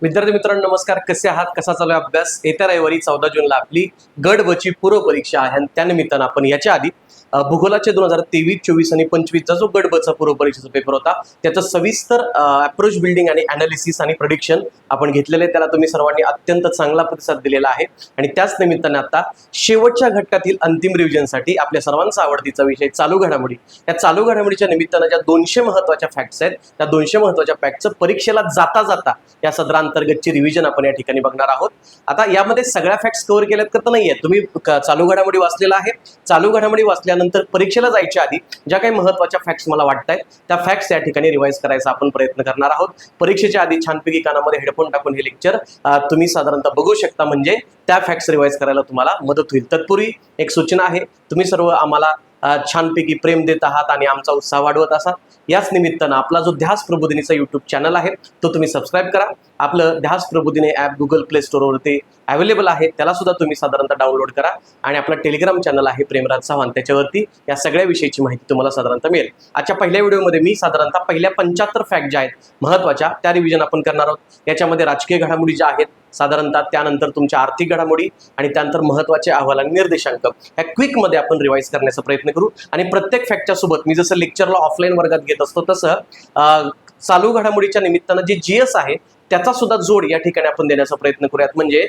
विद्यार्थी मित्रांनो नमस्कार, कसे आहात? कसा चालू आहे अभ्यास? येत्या रविवारी 14 जूनला आपली गट ब ची पूर्व परीक्षा आहे आणि त्यानिमित्तानं आपण याच्या आधी भूगोलाचे 2023, 24 आणि 25चा जो गट ब चा पूर्व परीक्षेचा पेपर होता त्याचं सविस्तर अप्रोच बिल्डिंग आणि अनालिसिस आणि प्रेडिक्शन आपण घेतलेले, त्याला तुम्ही सर्वांनी अत्यंत चांगला प्रतिसाद दिलेला आहे आणि त्याच निमित्ताने आता शेवटच्या घटकातील अंतिम रिव्हिजनसाठी आपल्या सर्वांचा आवडतीचा विषय चालू घडामोडी, या चालू घडामोडीच्या निमित्तानं ज्या 200 महत्त्वाच्या फॅक्ट्स आहेत त्या 200 महत्त्वाच्या फॅक्टचं परीक्षेला जाता जाता या सदरांतर्गतची रिव्हिजन आपण या ठिकाणी बघणार आहोत। आता यामध्ये सगळ्या फॅक्ट्स कव्हर केल्यात का तर नाहीये, तुम्ही चालू घडामोडी वाचलेला आहे। चालू घडामोडी वाचल्यानंतर परीक्षेला जायच्या आधी ज्या काही महत्त्वाच्या फॅक्ट्स मला वाटतायत त्या फॅक्ट्स या ठिकाणी रिवाइज करायचा आपण प्रयत्न करणार आहोत। परीक्षेच्या आधी छानपैकी कानामध्ये हेडफोन टाकून हे लेक्चर तुम्ही साधारणतः बघू शकता, म्हणजे त्या फॅक्ट्स रिवाइज करायला तुम्हाला मदत होईल। तत्पूर्वी एक सूचना आहे, तुम्ही सर्व आम्हाला छानपैकी प्रेम देत आहात आणि आमचा उत्साह वाढवत असाल, याच निमित्तानं आपला जो ध्यास प्रबोधिनीचा यूट्यूब चॅनल आहे तो तुम्ही सबस्क्राईब करा। आपलं ध्यास प्रबोधिनी ॲप गुगल प्ले स्टोअरवरती अवेलेबल आहे, त्याला सुद्धा तुम्ही साधारणतः डाउनलोड करा आणि आपला टेलिग्राम चॅनल आहे प्रेमराज चव्हाण, त्याच्यावरती या सगळ्या विषयीची माहिती तुम्हाला साधारणतः मिळेल। आजच्या पहिल्या व्हिडिओमध्ये मी साधारणतः पहिल्या 75 फॅक्ट ज्या आहेत महत्त्वाच्या त्या रिव्हिजन आपण करणार आहोत। याच्यामध्ये राजकीय घडामोडी ज्या आहेत साधारणतः, त्यानंतर तुमच्या आर्थिक घडामोडी आणि त्यानंतर महत्त्वाचे अहवाल आणि निर्देशांक ह्या क्विकमध्ये आपण रिवाइज करण्याचा प्रयत्न करू आणि प्रत्येक फॅक्टच्या सोबत मी जसं लेक्चरला ऑफलाईन वर्गात घेत असतो तसं चालू घडामोडीच्या निमित्तानं जे जीएस आहे त्याचा सुद्धा जोड या ठिकाणी आपण देण्याचा प्रयत्न करूयात, म्हणजे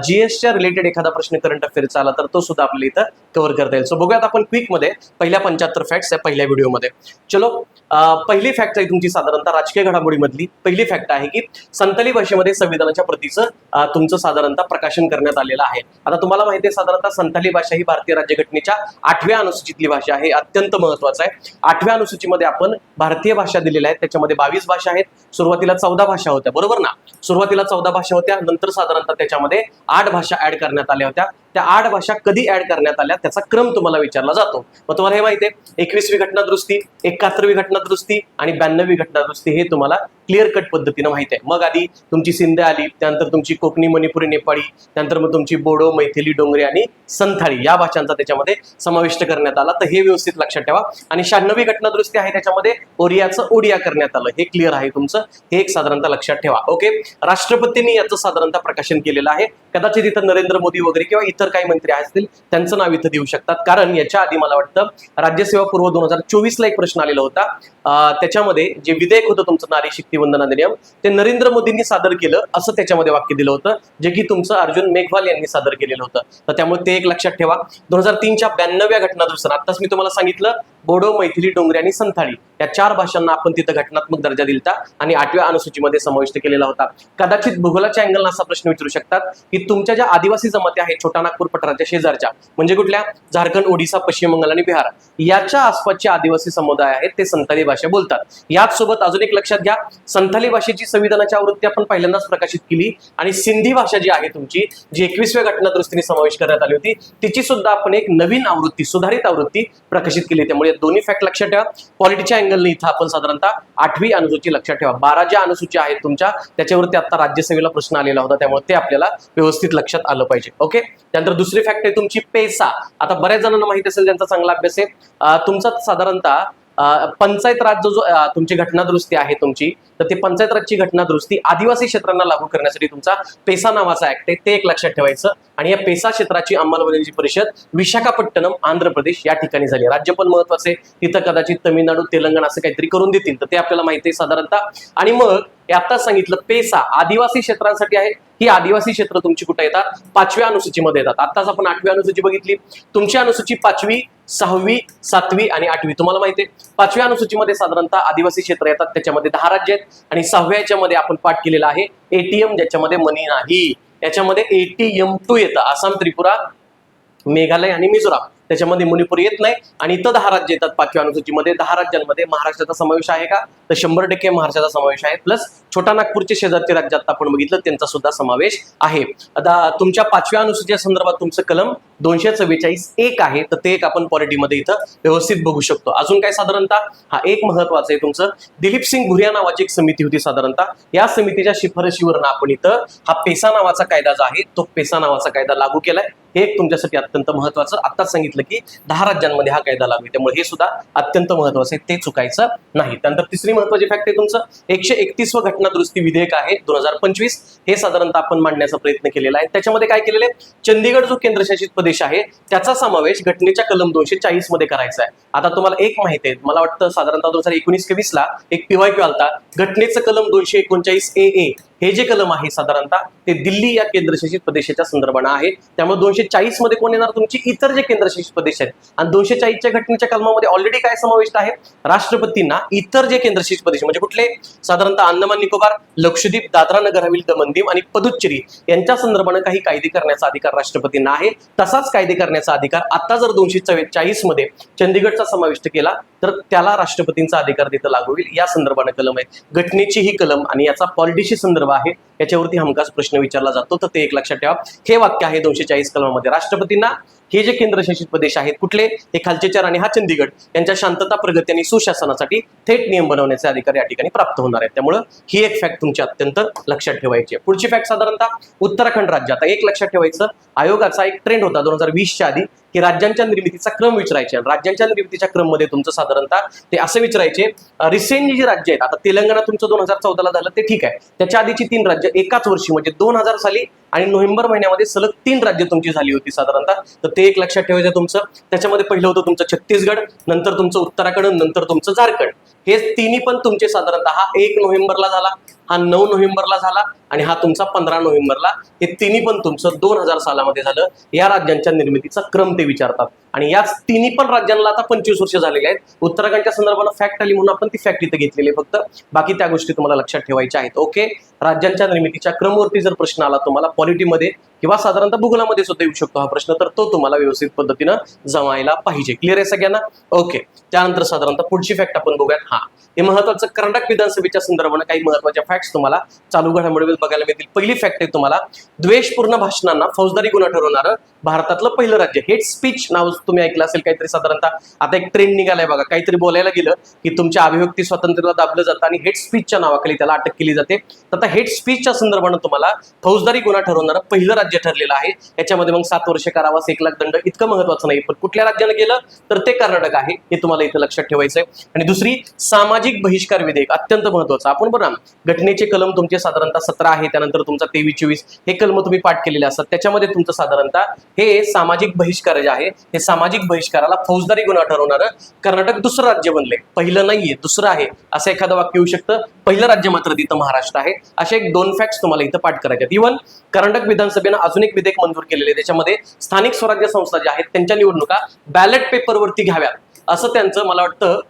जीएसच्या रिलेटेड एखादा प्रश्न करंट अफेअरचा आला तर तो सुद्धा आपल्याला इथं कव्हर करता येईल। सो बघूयात आपण क्विकमध्ये पहिल्या 75 फॅक्ट्स या पहिल्या व्हिडिओमध्ये। चलो, पहिली फॅक्ट आहे तुमची साधारणतः राजकीय घडामोडीमधली पहिली फॅक्ट आहे की संथाली भाषेमध्ये संविधानाच्या प्रतीचं तुमचं साधारणतः प्रकाशन करण्यात आलेलं आहे। आता तुम्हाला माहिती आहे साधारणतः संथाली भाषा ही भारतीय राज्यघटनेच्या 8व्या अनुसूचीतली भाषा आहे, अत्यंत महत्त्वाचं आहे। 8व्या अनुसूचीमध्ये आपण भारतीय भाषा दिलेल्या आहेत, त्याच्यामध्ये 22 भाषा आहेत। सुरुवातीला 14 भाषा होत्या, बरोबर ना? सुरुवातीला 14 भाषा होत्या, नंतर साधारणतः त्याच्यामध्ये 8 भाषा ऍड करण्यात आल्या होत्या। त्या 8 भाषा कधी ऍड करण्यात आल्या त्याचा क्रम तुम्हाला विचारला जातो। मग तुम्हाला हे माहिती आहे 21वी घटना दुरुस्ती, 71वी घटना दुरुस्ती आणि 92वी घटना दुरुस्ती हे तुम्हाला क्लिअर कट पद्धतीने माहिती आहे। मग आधी तुमची सिंधी आली, त्यानंतर तुमची कोकणी, मणिपुरी, नेपाळी, त्यानंतर मग तुमची बोडो, मैथिली, डोंगरी आणि संथाळी या भाषांचा त्याच्यामध्ये समाविष्ट करण्यात आला, तर हे व्यवस्थित लक्षात ठेवा। आणि 96वी घटना दुरुस्ती आहे, त्याच्यामध्ये ओरियाचं ओडिया करण्यात आलं, हे क्लिअर आहे तुमचं, हे एक साधारणतः लक्षात ठेवा। ओके, राष्ट्रपतींनी याचं साधारणतः प्रकाशन केलेलं आहे। कदाचित इथं नरेंद्र मोदी वगैरे किंवा इतर काही मंत्री असतील त्यांचं नाव इथं देऊ शकतात, कारण याच्या आधी मला वाटतं राज्यसेवा पूर्व 2024ला एक प्रश्न आलेला होता, त्याच्यामध्ये जे विधेयक होतं तुमचं नारी शक्ती वंदन अधिनियम ते नरेंद्र मोदींनी सादर केलं असं त्याच्यामध्ये वाक्य दिलं होतं, जे की तुमचं अर्जुन मेघवाल यांनी सादर केलेलं होतं, तर त्यामुळे ते एक लक्षात ठेवा। 2003च्या 92व्या घटना दुरुस्तीनं आताच मी तुम्हाला सांगितलं बोडो, मैथिली, डोंगरी आणि संथाळी या 4 भाषांना आपण तिथं घटनात्मक दर्जा दिलता आणि 8व्या अनुसूचीमध्ये समाविष्ट केलेला होता। कदाचित भूगोलाच्या अँगलनं असा प्रश्न विचारू शकतात की तुमच्या ज्या आदिवासी जमाती आहेत छोटा नागपूर पठाराच्या शेजारच्या, म्हणजे कुठल्या, झारखंड, ओडिसा, पश्चिम बंगाल आणि बिहार, याच्या आसपासचे आदिवासी समुदाय आहेत ते संथाली भाषा बोलतात। याच सोबत अजून एक लक्षात घ्या, संथाली भाषेची संविधानाची आवृत्ती आपण पहिल्यांदाच प्रकाशित केली आणि सिंधी भाषा जी आहे तुमची, जी 21व्या घटना दुरुस्तीने समावेश करण्यात आली होती, तिची सुद्धा आपण एक नवीन आवृत्ती, सुधारित आवृत्ती प्रकाशित केली। त्यामुळे दोन्ही फॅक्ट लक्षात ठेवा। पॉलिटीच्या अँगलने इथं आपण साधारणतः 8वी अनुसूची लक्षात ठेवा। 12 ज्या अनुसूची आहेत तुमच्या त्याच्यावरती आता राज्यसेवेला प्रश्न आलेला होता, त्यामुळे ते आपल्याला व्यवस्थित लक्षात आलं पाहिजे। ओके, त्यानंतर दुसरी फॅक्ट आहे तुमची पेसा। आता बऱ्याच जणांना माहिती असेल, ज्यांचा चांगला अभ्यास आहे, तुमचा साधारणतः पंचायत राज जो तुमची घटना दुरुस्ती आहे तुमची, तर ते पंचायत राजची घटना दुरुस्ती आदिवासी क्षेत्रांना लागू करण्यासाठी तुमचा पेसा नावाचा ऍक्ट आहे, ते एक लक्षात ठेवायचं। आणि या पेसा क्षेत्राची अंमलबजावणीची परिषद विशाखापट्टणम, आंध्र प्रदेश या ठिकाणी झाली। राज्य पण महत्वाचे, तिथं कदाचित तमिळनाडू, तेलंगणा असं काहीतरी करून देतील, तर ते आपल्याला माहिती आहे साधारणतः। आणि मग आताच सांगितलं पेसा आदिवासी क्षेत्रांसाठी आहे, ही आदिवासी क्षेत्र तुमची कुठे येतात, 5व्या अनुसूचीमध्ये येतात। आताच आपण 8वी अनुसूची बघितली, तुमची अनुसूची 5वी, 6वी, 7वी आणि 8वी। तुम्हाला माहिती आहे 5व्या अनुसूचीमध्ये साधारणतः आदिवासी क्षेत्र येतात, त्याच्यामध्ये 10 राज्य आहेत आणि 6व्या याच्यामध्ये आपण पाठ केलेला आहे एटीएम, ज्याच्यामध्ये मनी नाही, याच्यामध्ये ATM2 येतं, आसाम, त्रिपुरा, मेघालय आणि मिझोराम, त्याच्यामध्ये मणिपूर येत नाही। आणि इथं 10 राज्य येतात 5व्या अनुसूचीमध्ये। 10 राज्यांमध्ये महाराष्ट्राचा समावेश आहे का, तर 100% महाराष्ट्राचा समावेश आहे, प्लस छोटा नागपूरचे शेजारचे राज्य आता आपण बघितलं त्यांचा सुद्धा समावेश आहे। आता तुमच्या 5व्या अनुसूचीच्या संदर्भात तुमचं कलम 244(1) आहे, तर ते एक आपण पॉलिटीमध्ये इथं व्यवस्थित बघू शकतो। अजून काय साधारणतः हा एक महत्वाचं आहे तुमचं, दिलीप सिंग भुरिया नावाची एक समिती होती साधारणतः, या समितीच्या शिफारशीवरून आपण इथं हा पेसा नावाचा कायदा जो आहे तो पेसा नावाचा कायदा लागू केलाय। हे एक तुमच्यासाठी अत्यंत महत्वाचं. आत्ताच सांगितलं की 10 राज्यांमध्ये हा कायदा लागू आहे, त्यामुळे हे सुद्धा अत्यंत महत्वाचं आहे, ते चुकायचं नाही. त्यानंतर तिसरी महत्वाची फॅक्ट आहे तुमचं 131वं घटना दुरुस्ती विधेयक आहे 2025. हे साधारणतः आपण मांडण्याचा प्रयत्न केलेला आहे. त्याच्यामध्ये काय केलेलं आहे, चंदीगड जो केंद्रशासित प्रदेश आहे त्याचा समावेश घटनेच्या कलम 240 मध्ये करायचा आहे. आता तुम्हाला एक माहिती आहे, मला वाटतं साधारणतः 2019-20 ला एक PYQ आलता, घटनेचं कलम 239 AA हे जे कलम आहे साधारणतः ते दिल्ली या केंद्रशासित प्रदेशाच्या संदर्भाने आहे. त्यामुळे 240 मध्ये कोण येणार, तुमची इतर जे केंद्रशासित प्रदेश आहेत. आणि 240च्या घटनेच्या कलमामध्ये ऑलरेडी काय समाविष्ट आहे, राष्ट्रपतींना इतर जे केंद्रशासित प्रदेश म्हणजे कुठले, साधारणतः अंदमान निकोबार, लक्षद्वीप, दादरा नगर हवेली, दमन दीव आणि पुदुच्चेरी यांच्या संदर्भाने काही कायदे करण्याचा अधिकार राष्ट्रपतींना आहे. तसाच कायदे करण्याचा अधिकार आता जर 240 मध्ये चंदीगडचा समाविष्ट केला तर त्याला राष्ट्रपतींचा अधिकार तिथं लागू होईल. या संदर्भाने कलम आहे, घटनेची ही कलम आणि याचा पॉलिटिशी संदर्भ आहे, याच्यावरती हमखास प्रश्न विचारला जातो. तर ते एक लक्षात ठेवा. हे वाक्य आहे 240 कलमामध्ये, राष्ट्रपतींना हे जे केंद्रशासित प्रदेश आहेत कुठले, हे खालचे 4 आणि हा चंदीगड यांच्या शांतता, प्रगती आणि सुशासनासाठी थेट नियम बनवण्याचे अधिकार या ठिकाणी प्राप्त होणार आहेत. त्यामुळे ही एक फॅक्ट तुमची अत्यंत लक्षात ठेवायची आहे. पुढची फॅक्ट साधारणतः उत्तराखंड राज्य. आता एक लक्षात ठेवायचं, आयोगाचा एक ट्रेंड होता 2020च्या आधी की राज्यांच्या निर्मितीचा क्रम विचारायचे. राज्यांच्या निर्मितीच्या क्रम मध्ये तुमचं साधारणतः ते असं विचारायचे, रिसेंटली जी राज्य आहेत, आता तेलंगणा तुमचं 2014 ला झालं ते ठीक आहे, त्याच्या आधीची 3 राज्य एकाच वर्षी म्हणजे 2000 साली आणि नोव्हेंबर महिन्यामध्ये सलग 3 राज्य तुमची झाली होती साधारणतः. तर ते एक लक्षात ठेवायचं तुमचं. त्याच्यामध्ये पहिलं होतं तुमचं छत्तीसगड, नंतर तुमचं उत्तराखंड, नंतर तुमचं झारखंड. हे तिन्ही पण तुमचे साधारणतः हा 1 नोव्हेंबरला झाला, हा 9 नोव्हेंबरला झाला आणि हा तुमचा 15 नोव्हेंबरला. हे तिन्ही पण तुमचं 2000 सालामध्ये झालं. या राज्यांच्या निर्मितीचा क्रम ते विचारतात आणि याच तिन्ही पण राज्यांना आता 25 वर्ष झालेले आहेत. उत्तराखंडच्या संदर्भानं फॅक्ट आली म्हणून आपण ती फॅक्ट इथं घेतलेली आहे फक्त, बाकी त्या गोष्टी तुम्हाला लक्षात ठेवायच्या आहेत. ओके, राज्यांच्या निर्मितीच्या क्रमवरती जर प्रश्न आला तुम्हाला पॉलिटीमध्ये किंवा साधारणतः भूगोलामध्ये सुद्धा येऊ शकतो हा प्रश्न, तर तो तुम्हाला व्यवस्थित पद्धतीनं जमायला पाहिजे. क्लिअर आहे सगळ्यांना? ओके, त्यानंतर साधारणतः पुढची फॅक्ट आपण बघूयात. हा हे महत्वाचं, कर्नाटक विधानसभेच्या संदर्भानं काही महत्वाच्या फॅक्ट्स तुम्हाला चालू घडामोडीमध्ये बघायला मिळतील. पहिली फॅक्ट आहे तुम्हाला, द्वेषपूर्ण भाषणांना फौजदारी गुन्हा ठरवणारं भारतातलं पहिलं राज्य. हेट स्पीच नाव तुम्ही ऐकलं असेल काहीतरी साधारणतः. आता एक ट्रेंड निघालाय बघा, काहीतरी बोलायला गेलं की तुमच्या अभिव्यक्ती स्वातंत्र्याला दाबलं जातं आणि हेट स्पीचच्या नावाखाली त्याला अटक केली जाते. तर आता हेट स्पीचच्या संदर्भानं तुम्हाला फौजदारी गुन्हा ठरवणारं पहिलं राज्य ठरलेलं आहे. याच्यामध्ये मग 7 वर्ष कारावास 1 लाख दंड इतकं महत्वाचं नाही, पण कुठल्या राज्यानं केलं तर ते कर्नाटक आहे. हे तुम्हाला इथं लक्षात ठेवायचं आहे. आणि दुसरी, सामाजिक बहिष्कार विधेयक, अत्यंत महत्वाचं. आपण बघा घटनेचे कलम तुमचे साधारणतः 17 आहे, त्यानंतर तुमचा 23-24 हे कलम तुम्ही पाठ केलेले असतात. त्याच्यामध्ये तुमचं साधारणतः हे सामाजिक बहिष्कार जे आहे, हे सामाजिक बहिष्काराला फौजदारी गुन्हा ठरवणारं कर्नाटक दुसरं राज्य बनले. पहिलं नाहीये, दुसरं आहे असं एखादं वाक्य येऊ शकतं. पहिलं राज्य मात्र तिथं महाराष्ट्र आहे. अशा एक 2 फॅक्ट्स तुम्हाला इथं पाठ करायच्या. इव्हन कर्नाटक विधानसभेनं अजून एक विधेयक मंजूर केलेले आहे, त्याच्यामध्ये स्थानिक स्वराज्य संस्था ज्या आहेत त्यांच्या निवडणुका बॅलेट पेपरवरती घ्याव्यात असं त्यांचं, मला वाटतं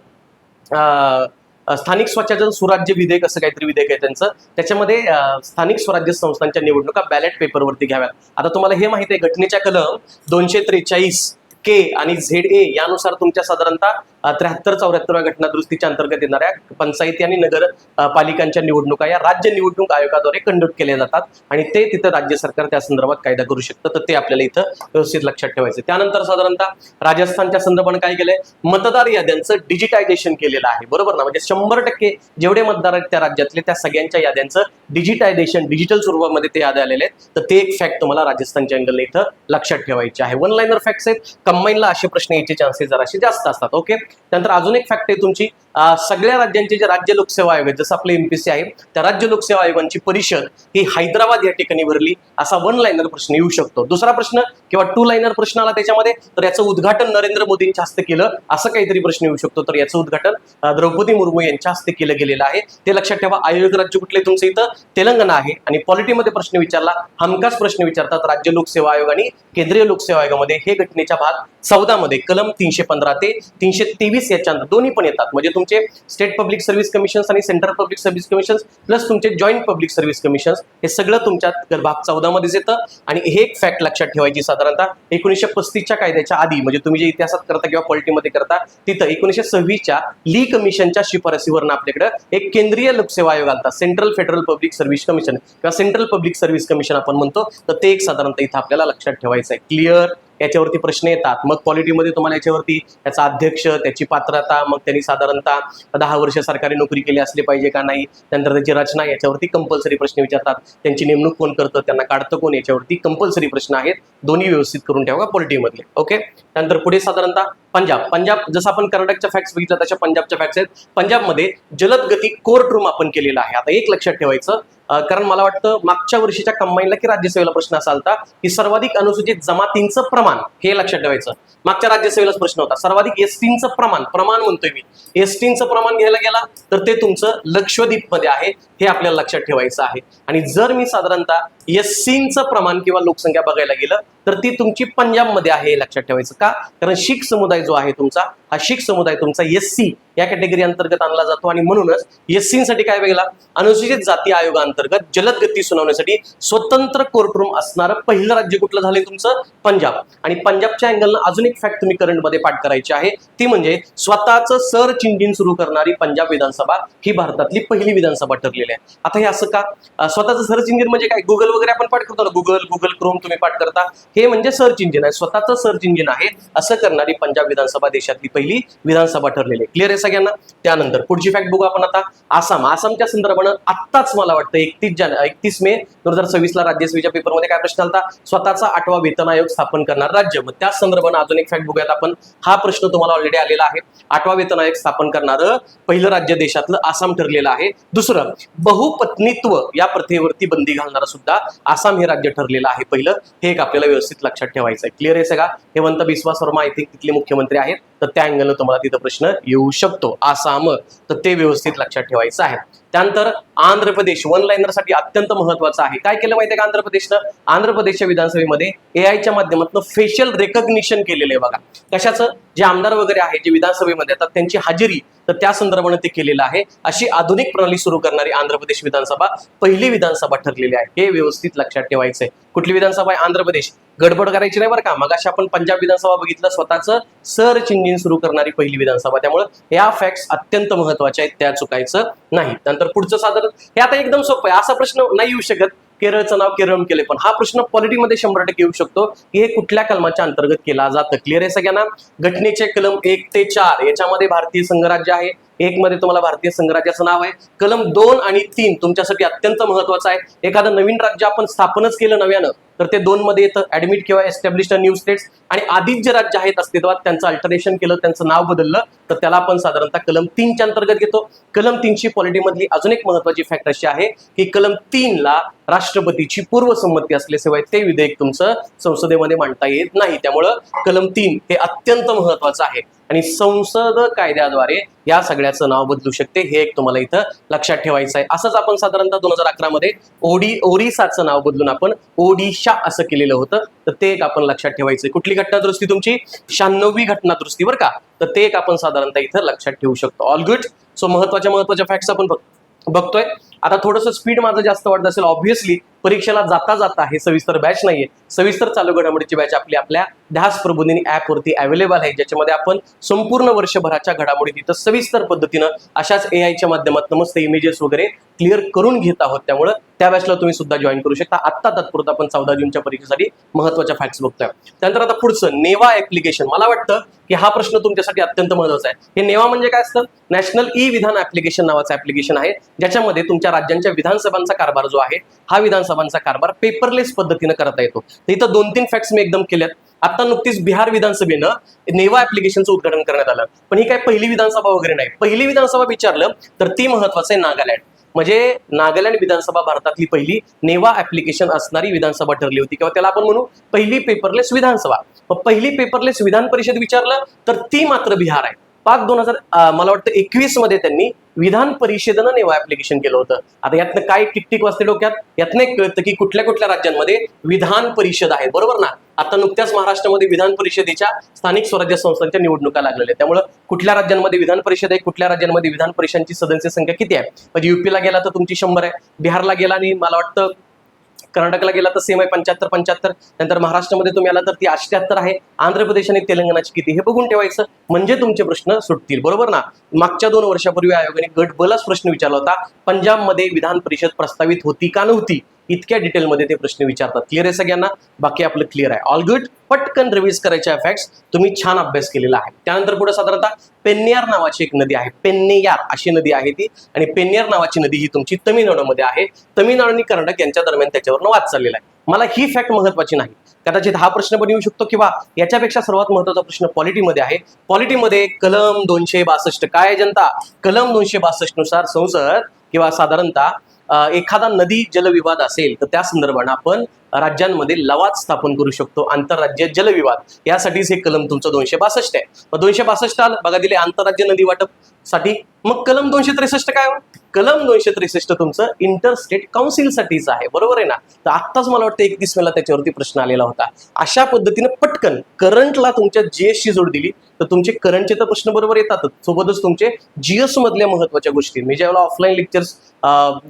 स्थानिक स्वराज्य सुराज्य विधेयक असं काहीतरी विधेयक आहे त्यांचं. त्याच्यामध्ये स्थानिक स्वराज्य संस्थांच्या निवडणुका बॅलेट पेपरवरती घ्याव्यात. आता तुम्हाला हे माहिती आहे, घटनेच्या कलम 243 के आणि ZA यानुसार तुमच्या साधारणतः 73-74व्या घटना दुरुस्तीच्या अंतर्गत येणाऱ्या पंचायती आणि नगर पालिकांच्या निवडणुका या राज्य निवडणूक आयोगाद्वारे कंडक्ट केल्या जातात आणि ते तिथं राज्य सरकार त्या संदर्भात कायदा करू शकतं. तर ते आपल्याला इथं व्यवस्थित लक्षात ठेवायचं. त्यानंतर साधारणतः राजस्थानच्या संदर्भाने काय केलंय, मतदार याद्यांचं डिजिटायझेशन केलेलं आहे. बरोबर ना, म्हणजे 100% जेवढे मतदार आहेत त्या राज्यातले त्या सगळ्यांच्या याद्यांचं डिजिटायझेशन, डिजिटल स्वरूपामध्ये ते याद्या आलेले आहेत. तर ते एक फॅक्ट तुम्हाला राजस्थानच्या अँगलने इथं लक्षात ठेवायचे आहे. 1 लाइनर फॅक्ट्स आहेत, कंबाईनला असे प्रश्न यायचे चान्सेस जराशे जास्त असतात. ओके, त्यानंतर अजून एक फॅक्ट आहे तुमची, सगळ्या राज्यांचे जे राज्य लोकसेवा आयोग आहेत, जसं आपलं MPSC आहे, त्या राज्य लोकसेवा आयोगांची परिषद ही हैदराबाद या ठिकाणी भरली, असा 1 लाइनर प्रश्न येऊ शकतो. दुसरा प्रश्न किंवा 2 लाइनर प्रश्न आला त्याच्यामध्ये, तर याचं उद्घाटन नरेंद्र मोदींच्या हस्ते केलं असं काहीतरी प्रश्न येऊ शकतो. तर याचं उद्घाटन द्रौपदी मुर्मू यांच्या हस्ते केलं गेलेलं आहे. ते लक्षात ठेवा. आयोजक राज्य कुठले तुमचं इथं तेलंगणा आहे. आणि पॉलिटीमध्ये प्रश्न विचारला, हमखास प्रश्न विचारतात राज्य लोकसेवा आयोग आणि केंद्रीय लोकसेवा आयोगामध्ये. हे घटनेच्या भाग 14 मध्ये कलम 315 ते 323 याच्या दोन्ही पण येतात. म्हणजे तुमचे स्टेट पब्लिक सर्व्हिस कमिशन्स आणि central public service commissions plus तुमचे जॉईंट पब्लिक सर्व्हिस कमिशन्स हे सगळं तुमच्या भाग 14 मध्येच येतं. आणि हे एक फॅक्ट लक्षात ठेवायची, साधारणतः 1935च्या कायद्याच्या आधी, म्हणजे तुम्ही जे इतिहासात करता किंवा पॉलिटीमध्ये करता तिथं 1926च्या ली कमिशनच्या शिफारसीवरनं आपल्याकडे एक केंद्रीय लोकसेवा आयोग आलता, central federal public service commission किंवा सेंट्रल पब्लिक सर्व्हिस कमिशन आपण म्हणतो. तर ते एक साधारणतः इथं आपल्याला लक्षात ठेवायचं आहे. क्लिअर? याच्यावरती प्रश्न येतात. मग पॉलिटीमध्ये तुम्हाला याच्यावरती त्याचा अध्यक्ष, त्याची पात्रता, मग त्यांनी साधारणतः 10 वर्ष सरकारी नोकरी केली असली पाहिजे का नाही, त्यानंतर त्याची रचना, याच्यावरती कंपल्सरी प्रश्न विचारतात. त्यांची नेमणूक कोण करतं, त्यांना काढतं कोण, याच्यावरती कंपल्सरी प्रश्न आहेत. दोन्ही व्यवस्थित करून ठेवा पॉलिटीमधले. ओके. त्यानंतर पुढे साधारणतः पंजाब जसं आपण कर्नाटकच्या फॅक्ट्स बघितलं तशा पंजाबच्या फॅक्ट्स आहेत. पंजाबमध्ये जलद गती कोर्ट रूम आपण केलेला आहे. आता एक लक्षात ठेवायचं, कारण मला वाटतं मागच्या वर्षीच्या कंबाईनला की राज्यसेवेला प्रश्न असा आलता की सर्वाधिक अनुसूचित जमातींचं प्रमाण, हे लक्षात ठेवायचं. मागच्या राज्यसेवेलाच प्रश्न होता. सर्वाधिक एसटींचं प्रमाण म्हणतोय मी, एसटींचं प्रमाण घ्यायला गेला तर ते तुमचं लक्षद्वीप मध्ये आहे, हे आपल्याला लक्षात ठेवायचं आहे. आणि जर मी साधारणतः एससींचं प्रमाण किंवा लोकसंख्या बघायला गेलं तर ती तुमची पंजाबमध्ये आहे, हे लक्षात ठेवायचं. का? कारण शीख समुदाय जो आहे तुमचा, हा शीख समुदाय तुमचा एससी या कॅटेगरी अंतर्गत आणला जातो. आणि म्हणूनच एससीसाठी काय वेगळा, अनुसूचित जाती आयोगाअंतर्गत जलद गती सुनावण्यासाठी स्वतंत्र कोर्टरूम असणारं पहिलं राज्य कुठलं झालंय तुमचं? पंजाब. आणि पंजाबच्या अँगलनं अजून एक फॅक्ट तुम्ही करंटमध्ये पाठ करायची आहे, ती म्हणजे स्वतःचं सर्च इंजिन सुरू करणारी पंजाब विधानसभा ही भारतातली पहिली विधानसभा ठरलेली आहे. आता हे असं का? स्वतःचं सर्च इंजिन म्हणजे काय? गुगल वगैरे आपण पाठ करतो ना, गुगल क्रोम तुम्ही पाठ करता, हे म्हणजे सर्च इंजिन आहे, स्वतःचं सर्च इंजिन आहे. असं करणारी पंजाब विधानसभा देशातली पहिली विधानसभा ठरलेली आहे. क्लिअर आहे सगळ्यांना? त्यानंतर पुढची फॅक्ट बघू आपण आता. आसामच्या संदर्भानं आत्ताच मला वाटतं 31 मे 2026 ला राज्यसभेच्या पेपरमध्ये काय प्रश्न आलता? स्वतःचा 8वा वेतन आयोग स्थापन करणार राज्य. मग त्या संदर्भानं अजून एक फॅक्ट बघूयात आपण. हा प्रश्न तुम्हाला ऑलरेडी आलेला आहे. 8वा वेतन आयोग स्थापन करणारं पहिलं राज्य देशातलं आसाम ठरलेलं आहे. दुसरं, बहुपत्नीत्व या प्रथेवरती बंदी घालणारं सुद्धा आसाम हे राज्य ठरलेलं आहे पहिलं. हे एक आपल्याला व्यवस्थित लक्षात ठेवायचं आहे. क्लिअर आहे सगळा? हेमंत बिस्वा शर्मा आय थिंक तिथले मुख्यमंत्री आहेत, तर त्या अँगलनं तुम्हाला तिथं प्रश्न येऊ शकतो. आसाम, तर ते व्यवस्थित लक्षात ठेवायचं आहे. त्यानंतर आंध्र प्रदेश वन लाईनरसाठी अत्यंत महत्वाचं आहे. काय केलं माहितीये का आंध्र प्रदेशनं? आंध्र प्रदेशच्या विधानसभेमध्ये एआयच्या माध्यमातून फेशियल रेकग्निशन केलेलं आहे बघा. कशाचं? जे आमदार वगैरे आहे जे विधानसभेमध्ये येतात त्यांची हजेरी, तर त्या संदर्भाने ते केलेलं आहे. अशी आधुनिक प्रणाली सुरू करणारी आंध्र प्रदेश विधानसभा पहिली विधानसभा ठरलेली आहे, हे व्यवस्थित लक्षात ठेवायचंय. कुठली विधानसभा आहे? आंध्र प्रदेश. गडबड करायची नाही बरं का. मग अशी आपण पंजाब विधानसभा बघितलं, स्वतःचं सर्च इंजिन सुरू करणारी पहिली विधानसभा. त्यामुळे या फॅक्ट्स अत्यंत महत्वाच्या आहेत, त्या चुकायचं नाही. नंतर पुढचं साधारण, हे आता एकदम सोपं आहे, असा प्रश्न नाही येऊ शकत केरळचं नाव केरळम केले, पण हा प्रश्न पॉलिटीमध्ये 100% येऊ शकतो की हे कुठल्या कलमाच्या अंतर्गत केला जातं. क्लिअर आहे सगळ्यांना? घटनेचे कलम 1 ते 4 याच्यामध्ये भारतीय संघराज्य आहे. 1 मध्ये तुम्हाला भारतीय संघराज्याचं नाव आहे. कलम 2 आणि 3 तुमच्यासाठी अत्यंत महत्वाचं आहे. एखादं नवीन राज्य आपण स्थापनच केलं नव्यानं तर ते 2 मध्ये येतं, ऍडमिट किंवा एस्टॅब्लिश्ड न्यू स्टेट्स. आणि आधीच जे राज्य आहेत अस्तित्वात त्यांचं अल्टरेशन केलं, त्यांचं नाव बदललं, तर त्याला आपण साधारणतः कलम 3च्या अंतर्गत घेतो. कलम 3ची पॉलिटीमधली अजून एक महत्वाची फॅक्ट अशी आहे की कलम 3ला राष्ट्रपतीची पूर्वसंमती असल्याशिवाय ते विधेयक तुमचं संसदेमध्ये मांडता येत नाही. त्यामुळं कलम 3 हे अत्यंत महत्वाचं आहे आणि संसद कायद्याद्वारे या सगळ्याचं नाव बदलू शकते, हे एक तुम्हाला इथं लक्षात ठेवायचं आहे. असंच आपण साधारणतः 2011 मध्ये ओरिसाचं नाव बदलून आपण ओडिशा असं केलेलं होतं, तर ते एक आपण लक्षात ठेवायचं. कुठली घटना दुरुस्ती? तुमची 96वी घटना दुरुस्ती बरं का. तर ते एक आपण साधारणतः इथं लक्षात ठेवू शकतो. All good. सो महत्वाच्या फॅक्ट्स आपण बघतोय. आता थोडंसं स्पीड माझं जास्त वाटत असेल, ऑब्व्हियसली परीक्षेला जाता हे सविस्तर बॅच नाहीये. सविस्तर चालू घडामोडीची बॅच आपल्या ध्यास प्रबोधिनी ऍपवरती अवेलेबल आहे, ज्याच्यामध्ये आपण संपूर्ण वर्षभराच्या घडामोडी तिथं सविस्तर पद्धतीनं अशाच एआयच्या माध्यमातून मस्त इमेजेस वगैरे क्लिअर करून घेत आहोत. त्यामुळे त्या बॅचला तुम्ही सुद्धा जॉईन करू शकता. आत्ता तत्पुरता आपण 14 जूनच्या परीक्षेसाठी महत्वाच्या फॅक्ट्स बघतोय. त्यानंतर आता पुढचं नेवा ऍप्लिकेशन. मला वाटतं की हा प्रश्न तुमच्यासाठी अत्यंत महत्वाचा आहे. हे नेवा म्हणजे काय असतं? नॅशनल ई विधान ऍप्लिकेशन नावाचं ऍप्लिकेशन आहे, ज्याच्यामध्ये तुमच्या राज्यांच्या विधानसभांचा कारभार जो आहे हा विधानसभांचा कारभार पेपरलेस पद्धतीनं करता येतो. तर इथं 2-3 फॅक्ट्स मी एकदम केल्यात. आता नुकतीच बिहार विधानसभेनं नेवा ऍप्लिकेशनचं उद्घाटन करण्यात आलं, पण ही काय पहिली विधानसभा वगैरे नाही. पहिली विधानसभा विचारलं तर ती महत्वाचं आहे नागालँड. म्हणजे नागालँड विधानसभा भारतातली पहिली नेवा ऍप्लिकेशन असणारी विधानसभा ठरली होती, किंवा त्याला आपण म्हणू पहिली पेपरलेस विधानसभा. पहिली पेपरलेस विधान परिषद विचारलं तर ती मात्र बिहार आहे. 2000 मला वाटतं 21 मध्ये त्यांनी विधान परिषदेनं नेवा ऍप्लिकेशन केलं होतं. आता यातनं काय टिकटिक वाजते डोक्यात? यातनं एक कळतं की कुठल्या कुठल्या राज्यांमध्ये विधान परिषद आहे, बरोबर ना. आता नुकत्याच महाराष्ट्रामध्ये विधान परिषदेच्या स्थानिक स्वराज्य संस्थांच्या निवडणुका लागलेल्या, त्यामुळे कुठल्या राज्यांमध्ये विधान परिषद आहे, कुठल्या राज्यांमध्ये विधान परिषदांची सदस्य संख्या किती आहे. म्हणजे युपीला गेला तर तुमची 100 आहे, बिहारला गेला आणि मला वाटतं कर्नाटकला गेला तर सेम आहे 75. नंतर महाराष्ट्रामध्ये तुम्ही आला तर ती 78 आहे. आंध्र प्रदेश आणि तेलंगणाची किती हे बघून ठेवायचं, म्हणजे तुमचे प्रश्न सुटतील, बरोबर ना. मागच्या 2 वर्षापूर्वी आयोगाने गट बलाच प्रश्न विचारला होता, पंजाबमध्ये विधान परिषद प्रस्तावित होती का नव्हती इतक्या डिटेलमध्ये ते प्रश्न विचारतात. क्लिअर आहे सगळ्यांना? बाकी आपलं क्लिअर आहे. All good. पटकन रिव्हिज करायच्या फॅक्ट्स. तुम्ही छान अभ्यास केलेला आहे. त्यानंतर पुढे साधारणतः पेन्नियार नावाची एक नदी आहे. पेन्नेयार अशी नदी आहे ती, आणि पेन्नियार नावाची नदी ही तुमची तमिळनाडूमध्ये आहे. तमिळनाडू आणि कर्नाटक यांच्या दरम्यान त्याच्यावरनं वाद चाललेला आहे. मला ही फॅक्ट महत्वाची नाही, कदाचित हा प्रश्न पण येऊ शकतो, किंवा याच्यापेक्षा सर्वात महत्वाचा प्रश्न पॉलिटीमध्ये आहे. पॉलिटीमध्ये कलम 262 काय आहे जनता? कलम 262 नुसार संसद किंवा साधारणतः एखादा नदी जलविवाद असेल तर त्या संदर्भाने आपण राज्यांमध्ये लवाद स्थापन करू शकतो, आंतरराज्य जलविवाद. यासाठीच हे कलम तुमचं 262 आहे. मग 262 आलं बघा, दिले आंतरराज्य नदी वाटप साठी. मग कलम 263 काय हो? कलम 263 तुमचं इंटरस्टेट काउन्सिलसाठीच आहे, बरोबर आहे ना? तर आत्ताच मला वाटतं 31 मेला त्याच्यावरती प्रश्न आलेला होता. अशा पद्धतीने पटकन करंटला तुमच्या जीएसची जोड दिली तर तुमचे करंटचे तर प्रश्न बरोबर येतातच, सोबतच तुमचे जीएस मधल्या महत्वाच्या गोष्टी. मी ज्यावेळेला ऑफलाईन लेक्चर्स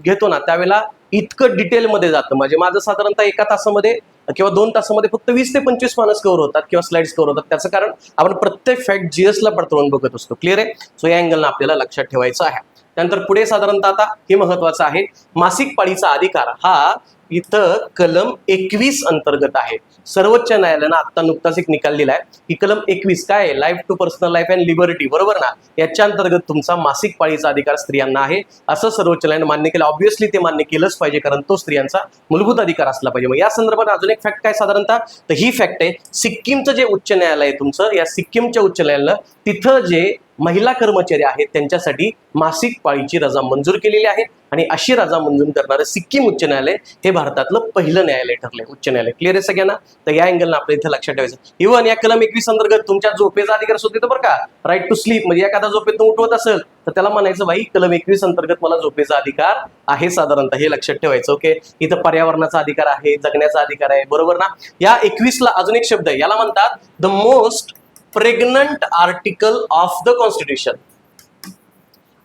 घेतो ना त्यावेळेला इतकं डिटेलमध्ये जातं. म्हणजे माझं साधारणतः एका तासामध्ये किंवा 2 तासामध्ये फक्त 20 ते 25 पानच कव्हर होतात किंवा स्लाइड्स कव्हर होतात. त्याचं कारण आपण प्रत्येक फॅक्ट जीएसला पडताळून बघत असतो. क्लिअर आहे? सो या अँगलनं आपल्याला लक्षात ठेवायचं आहे. त्यानंतर पुढे साधारणतः आता हे महत्वाचं आहे, मासिक पाळीचा अधिकार हा इथं कलम 21 अंतर्गत आहे. सर्वोच्च न्यायालयानं आता नुकताच एक निकाल दिलाय की कलम 21 काय आहे? Life to personal life and liberty, बरोबर ना? याच्या अंतर्गत तुमचा मासिक पाळीचा अधिकार स्त्रियांना आहे असं सर्वोच्च न्यायालयानं मान्य केलं. ऑब्व्हियसली ते मान्य केलंच पाहिजे, कारण तो स्त्रियांचा मूलभूत अधिकार असला पाहिजे. मग या संदर्भात अजून एक फॅक्ट काय साधारणतः? तर ही फॅक्ट आहे, सिक्कीमचं जे उच्च न्यायालय आहे तुमचं, या सिक्कीमच्या उच्च न्यायालयानं तिथं जे महिला कर्मचारी आहेत त्यांच्यासाठी मासिक पाळीची रजा मंजूर केलेली आहे, आणि अशी रजा मंजूर करणारं सिक्कीम उच्च न्यायालय हे भारतातलं पहिलं न्यायालय ठरलंय, उच्च न्यायालय. क्लिअर आहे सगळ्यांना? तर या अँगलनं आपल्या इथं लक्षात ठेवायचं. इव्हन या कलम 21 अंतर्गत तुमच्या झोपेचा अधिकार सुद्धा बरं का, राईट टू स्लीप. म्हणजे एखादा झोपेतून उठवत असेल तर त्याला म्हणायचं बाई कलम 21 अंतर्गत मला झोपेचा अधिकार आहे, साधारणतः हे लक्षात ठेवायचं. ओके, इथं पर्यावरणाचा अधिकार आहे, जगण्याचा अधिकार आहे, बरोबर ना? या 21ला अजून एक शब्द आहे, याला म्हणतात the most pregnant article of the constitution.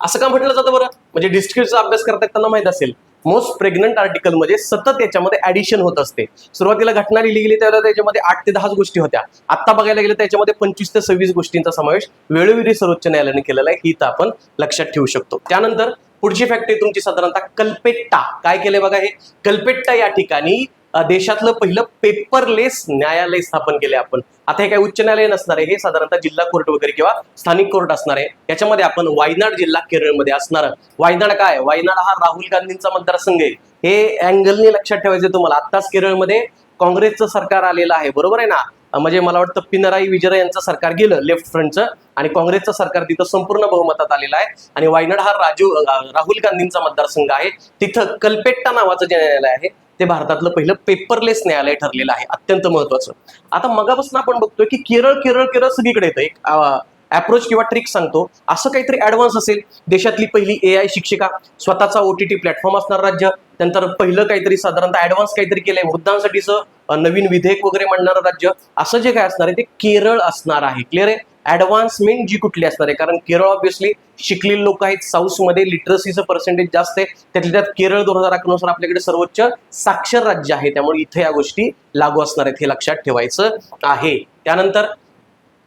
असं का म्हटलं जातं बरं? म्हणजे डिस्ट्रिक्टचा अभ्यास करतात त्यांना माहित असेल, मोस्ट प्रेग्नंट आर्टिकल मध्ये सतत याच्यामध्ये ऍडिशन होत असते. सुरुवातीला घटना लिहिली गेली त्यावेळेला त्याच्यामध्ये 8 ते 10 गोष्टी होत्या. आता बघायला गेलं त्याच्यामध्ये 25 ते 26 गोष्टींचा समावेश वेळोवेळी सर्वोच्च न्यायालयाने केलेला आहे, ही तर आपण लक्षात ठेवू शकतो. त्यानंतर पुढची फॅक्ट आहे तुमची साधारणतः कल्पेट्टा. काय केले बघा, हे कल्पेट्टा या ठिकाणी देशातलं पहिलं पेपरलेस न्यायालय स्थापन केले आपण. आता हे काय उच्च न्यायालय नसणार आहे, हे साधारणतः जिल्हा कोर्ट वगैरे किंवा स्थानिक कोर्ट असणार आहे. याच्यामध्ये आपण वायनाड जिल्हा केरळमध्ये असणार. वायनाड काय? वायनाड हा राहुल गांधींचा मतदारसंघ आहे. हे अँगलने लक्षात ठेवायचं तुम्हाला. आत्ताच केरळमध्ये काँग्रेसचं सरकार आलेलं आहे, बरोबर आहे ना? म्हणजे मला वाटतं पिनराई विजयन यांचं सरकार गेलं लेफ्ट फ्रंटचं, आणि काँग्रेसचं सरकार तिथं संपूर्ण बहुमतात आलेलं आहे. आणि वायनाड हा राहुल गांधींचा मतदारसंघ आहे. तिथं कल्पेट्टा नावाचं जे न्यायालय आहे ते भारतातलं पहिलं पेपरलेस न्यायालय ठरलेलं आहे, अत्यंत महत्वाचं. आता मगापासून आपण बघतोय की केरळ केरळ केरळ सगळीकडे येतं. एक अप्रोच किंवा ट्रिक सांगतो, असं काहीतरी ऍडव्हान्स असेल, देशातली पहिली AI शिक्षिका, स्वतःचा OTT प्लॅटफॉर्म असणार राज्य, नंतर पहिलं काहीतरी साधारणतः ऍडव्हान्स काहीतरी केलंय, वृद्धांसाठीचं नवीन विधेयक वगैरे मांडणारं राज्य, असं जे काय असणार आहे ते केरळ असणार आहे. क्लिअर आहे? ऍडव्हान्समेंट जी कुठली असणार आहे, कारण केरळ ऑब्व्हियसली शिकलेले लोक आहेत, साऊथमध्ये लिटरसीचं पर्सेंटेज जास्त आहे, त्यातल्या त्यात केरळ 2011 नुसार आपल्याकडे सर्वोच्च साक्षर राज्य आहे, त्यामुळे इथे या गोष्टी लागू असणार आहेत, हे लक्षात ठेवायचं आहे. त्यानंतर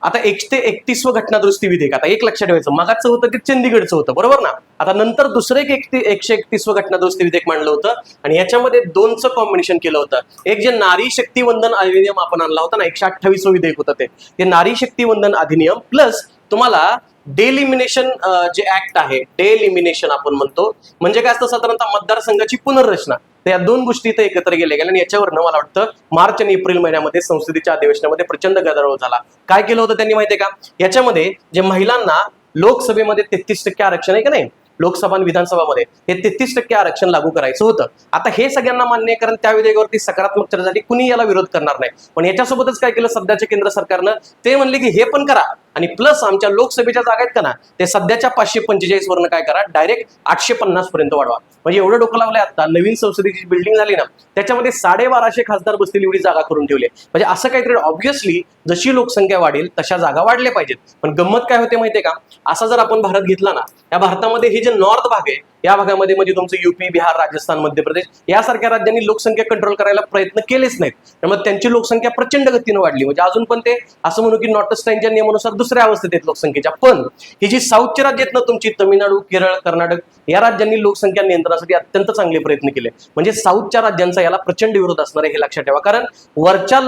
आता 1 ते 31 घटना दुरुस्ती विधेयक. आता एक लक्षात ठेवायचं, मागाचं होतं ते चंदीगडचं होतं, बरोबर ना? आता नंतर दुसरं एक 131 घटना दुरुस्ती विधेयक मांडलं होतं, आणि याच्यामध्ये 2चं कॉम्बिनेशन केलं होतं. एक जे नारी शक्ती वंदन अधिनियम आपण आणला होता ना, 128 विधेयक होतं ते नारी शक्ती वंदन अधिनियम, प्लस तुम्हाला डेलिमिनेशन जे ऍक्ट आहे, डेलिमिनेशन आपण म्हणतो, म्हणजे काय असतं साधारणतः मतदारसंघाची पुनर्रचना. तर या 2 गोष्टी इथे एकत्र गेल्या गेल्या, आणि याच्यावरनं मला वाटतं मार्च आणि एप्रिल महिन्यामध्ये संसदेच्या अधिवेशनामध्ये प्रचंड गदारोळ झाला. काय केलं होतं त्यांनी माहितीये का? याच्यामध्ये जे महिलांना लोकसभेमध्ये 33% आरक्षण आहे का नाही, लोकसभा आणि विधानसभामध्ये हे 33% आरक्षण लागू करायचं होतं. आता हे सगळ्यांना मान्य आहे, कारण त्या विधेयकावरती सकारात्मक चर्चेसाठी कुणी याला विरोध करणार नाही. पण याच्यासोबतच काय केलं सध्याच्या केंद्र सरकारनं, ते म्हणले की हे पण करा, आणि प्लस आमच्या लोकसभेच्या जागा आहेत का ना, ते सध्याच्या 545 वरनं काय करा, डायरेक्ट 850 पर्यंत वाढवा. म्हणजे एवढं डोकं लावलंय. आता नवीन संसदेची बिल्डिंग झाली ना, त्याच्यामध्ये 1250 खासदार बसतील एवढी जागा करून ठेवली. म्हणजे असं काहीतरी, ऑब्व्हियसली जशी लोकसंख्या वाढेल तशा जागा वाढल्या पाहिजेत. पण गंमत काय होते माहितीये का? असा जर आपण भारत घेतला ना, या भारतामध्ये हे जे नॉर्थ भाग आहे या भागामध्ये म्हणजे तुमचं युपी, बिहार, राजस्थान, मध्य प्रदेश यासारख्या राज्यांनी लोकसंख्या कंट्रोल करायला प्रयत्न केलेच नाहीत. त्यामुळे त्यांची लोकसंख्या प्रचंड गतीने वाढली. म्हणजे अजून पण ते असं म्हणू की नॉर्थस्टाईनच्या नियमानुसार दुसऱ्या अवस्थेत आहेत लोकसंख्येच्या. पण ही जी साऊथची राज्य आहेत ना तुमची, तमिळनाडू, केरळ, कर्नाटक, या राज्यांनी लोकसंख्या नियंत्रणासाठी अत्यंत चांगले प्रयत्न केले. म्हणजे साऊथच्या राज्यांचा याला प्रचंड विरोध असणार आहे, हे लक्षात ठेवा. कारण वरच्या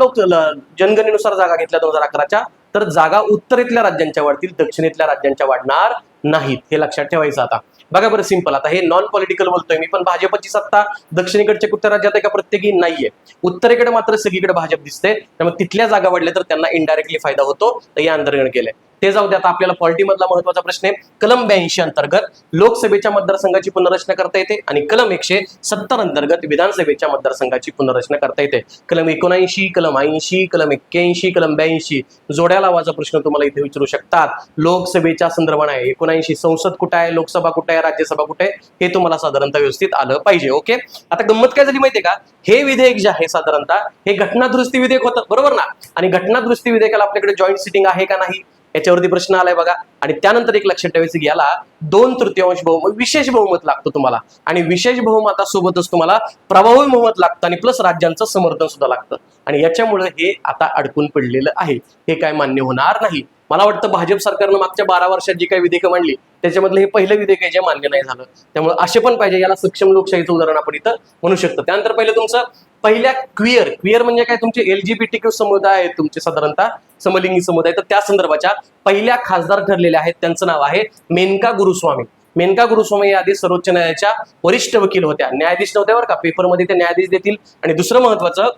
जनगणनेनुसार जागा घेतल्या 2011च्या, तर जागा उत्तरेतल्या राज्यांच्या वाढतील, दक्षिणेतल्या राज्यांच्या वाढणार नाहीत, हे लक्षात ठेवायचं. आता बघा बरं, सिंपल. आता हे नॉन पॉलिटिकल बोलतोय मी, पण भाजपची सत्ता दक्षिणेकडच्या कुठल्या राज्यात आहे का? प्रत्येकी नाहीये. उत्तरेकडे मात्र सगळीकडे भाजप दिसते. त्यामुळे तिथल्या जागा वाढल्या तर त्यांना इनडायरेक्टली फायदा होतो, तर या अंतर्गत केलंय. ते जाऊ दे. आता आपल्याला पॉलिटी मधला महत्वाचा प्रश्न आहे. कलम 82 अंतर्गत लोकसभेच्या मतदारसंघाची पुनर्रचना करता येते आणि कलम 170 अंतर्गत विधानसभेच्या मतदारसंघाची पुनर्रचना करता येते. कलम 79, कलम 80, कलम 81, कलम 82 जोड्या लावाचा प्रश्न तुम्हाला इथे विचारू शकतात. लोकसभेच्या संदर्भात आहे. 79 संसद कुठे आहे, लोकसभा कुठे आहे, राज्यसभा कुठे आहे, हे तुम्हाला साधारणतः व्यवस्थित आलं पाहिजे. ओके. आता गंमत काय झाली माहितीये का? हे विधेयक जे आहे साधारणतः हे घटनादुरुस्ती विधेयक होतं, बरोबर ना? आणि घटनादुरुस्ती विधेयकाला आपल्याकडे जॉईंट सिटिंग आहे का नाही, याच्यावरती प्रश्न आलाय बघा. आणि त्यानंतर एक लक्षात ठेवायचं की याला 2/3 बहुमत, विशेष बहुमत लागतं तुम्हाला. आणि विशेष बहुमतासोबतच तुम्हाला प्रभावी बहुमत लागतं आणि प्लस राज्यांचं समर्थन सुद्धा लागतं. आणि याच्यामुळे हे आता अडकून पडलेलं आहे. हे काय मान्य होणार नाही. मला वाटतं भाजप सरकारनं मागच्या 12 वर्षात जी काही विधेयकं मांडली त्याच्यामधलं हे पहिलं विधेयक आहे जे मान्य नाही झालं. त्यामुळे असे पण पाहिजे. याला सक्षम लोकशाहीचं उदाहरण आपण इथं म्हणू शकतो. त्यानंतर पहिलं तुमचं पहिल्या क्विअर म्हणजे काय, तुमचे LGBTQ समुदाय आहेत तुमचे, साधारणतः समलिंगी समुदाय, तर त्या संदर्भाच्या पहिल्या खासदार ठरलेल्या आहेत. त्यांचं नाव आहे मेनका गुरुस्वामी. मेनका गुरुस्वामी या आधी सर्वोच्च न्यायालयाच्या वरिष्ठ वकील होत्या, न्यायाधीश नव्हत्या बरं का. पेपरमध्ये ते न्यायाधीश देतील. आणि दुसरं महत्वाचं,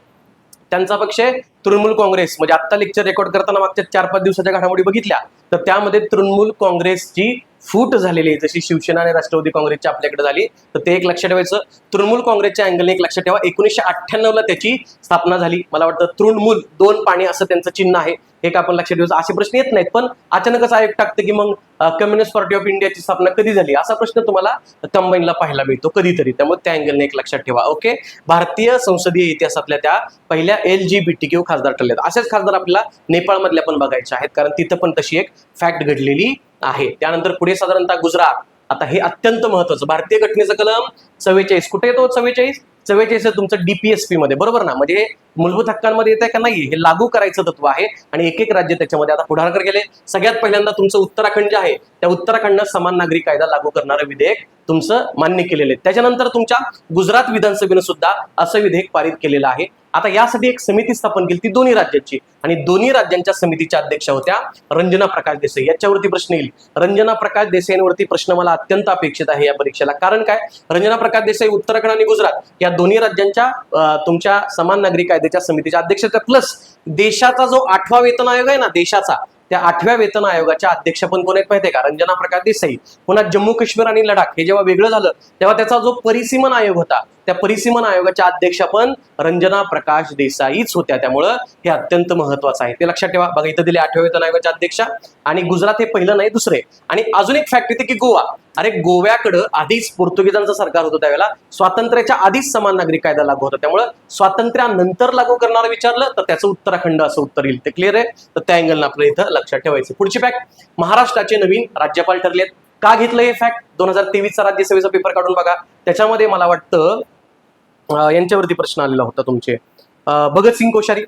त्यांचा पक्ष आहे तृणमूल काँग्रेस. म्हणजे आता लेक्चर रेकॉर्ड करताना मागच्या 4-5 दिवसाच्या घडामोडी बघितल्या तर त्यामध्ये तृणमूल काँग्रेसची फूट झालेली आहे, जशी शिवसेना आणि राष्ट्रवादी काँग्रेसची आपल्याकडे झाली. तर ते एक लक्षात ठेवायचं. तृणमूल काँग्रेसच्या अँगलने एक लक्षात ठेवा, 1998ला त्याची स्थापना झाली. मला वाटतं तृणमूल 2 पाणी असं त्यांचं चिन्ह आहे. हे का आपण लक्षात ठेवायचं. असे प्रश्न येत नाहीत, पण अचानकच आयोग टाकतं की मग कम्युनिस्ट पार्टी ऑफ इंडियाची स्थापना कधी झाली, असा प्रश्न तुम्हाला कंबाईनला पाहायला मिळतो कधीतरी. त्यामुळे त्या अँगलने एक लक्षात ठेवा. ओके. भारतीय संसदीय इतिहासातल्या त्या पहिल्या LGBTQ खासदार ठरल्यात. असेच खासदार आपल्याला नेपाळमधल्या पण बघायचे आहेत, कारण तिथं पण तशी एक फॅक्ट घडलेली आहे. त्यानंतर पुढे साधारणतः गुजरात. आता हे अत्यंत महत्वाचं. भारतीय घटनेचं कलम 44 कुठे येतो? 44 तुमचं DPSP मध्ये, बरोबर ना? म्हणजे मूलभूत हक्कांमध्ये येत आहे का नाही, हे लागू करायचं तत्व आहे. आणि एक एक राज्य त्याच्यामध्ये आता पुढाकार गेले. सगळ्यात पहिल्यांदा तुमचं उत्तराखंड जे आहे, त्या उत्तराखंडनं समान नागरी कायदा लागू करणारं विधेयक तुमचं मान्य केलेलं आहे. त्याच्यानंतर तुमच्या गुजरात विधानसभेनं सुद्धा असं विधेयक पारित केलेलं आहे. आता यासाठी एक समिती स्थापन केली, ती दोन्ही राज्यांची, आणि दोन्ही राज्यांच्या समितीच्या अध्यक्षा होत्या रंजना प्रकाश देसाई. याच्यावरती प्रश्न येईल. रंजना प्रकाश देसाईंवरती प्रश्न मला अत्यंत अपेक्षित आहे या परीक्षेला. कारण काय, रंजना प्रकाश देसाई उत्तराखंड आणि गुजरात या दोन्ही राज्यांच्या तुमच्या समान नागरी कायद्याच्या समितीच्या अध्यक्ष, प्लस देशाचा जो 8वा वेतन आयोग आहे ना देशाचा, त्या 8व्या वेतन आयोगाच्या अध्यक्ष पण कोण आहेत माहितीये का? रंजना प्रकाश देसाई. पुन्हा जम्मू काश्मीर आणि लडाख हे जेव्हा वेगळं झालं तेव्हा त्याचा जो परिसीमन आयोग होता, त्या परिसीमन आयोगाच्या अध्यक्ष पण रंजना प्रकाश देसाईच होत्या. त्यामुळं हे अत्यंत महत्वाचं आहे, ते लक्षात ठेवा. बघा इथं दिले 8व्या वेतन आयोगाच्या अध्यक्षा. आणि गुजरात हे पहिलं नाही दुसरे. आणि अजून एक फॅक्ट येते की गोवा. अरे गोव्याकडं आधीच पोर्तुगीजांचं सरकार होतं, त्यावेळेला स्वातंत्र्याच्या आधीच समान नागरिक कायदा लागू होता. त्यामुळं स्वातंत्र्यानंतर लागू करणारं विचारलं तर त्याचं उत्तराखंड असं उत्तर येईल. ते क्लिअर आहे? तर त्या अँगलनं आपलं इथं लक्षात ठेवायचं. पुढची फॅक्ट, महाराष्ट्राचे नवीन राज्यपाल ठरलेत. का घेतलं हे फॅक्ट? 2023चा राज्यसभेचा पेपर काढून बघा. त्याच्यामध्ये मला वाटतं यांच्यावरती प्रश्न आलेला होता तुमचे भगतसिंग कोश्यारी,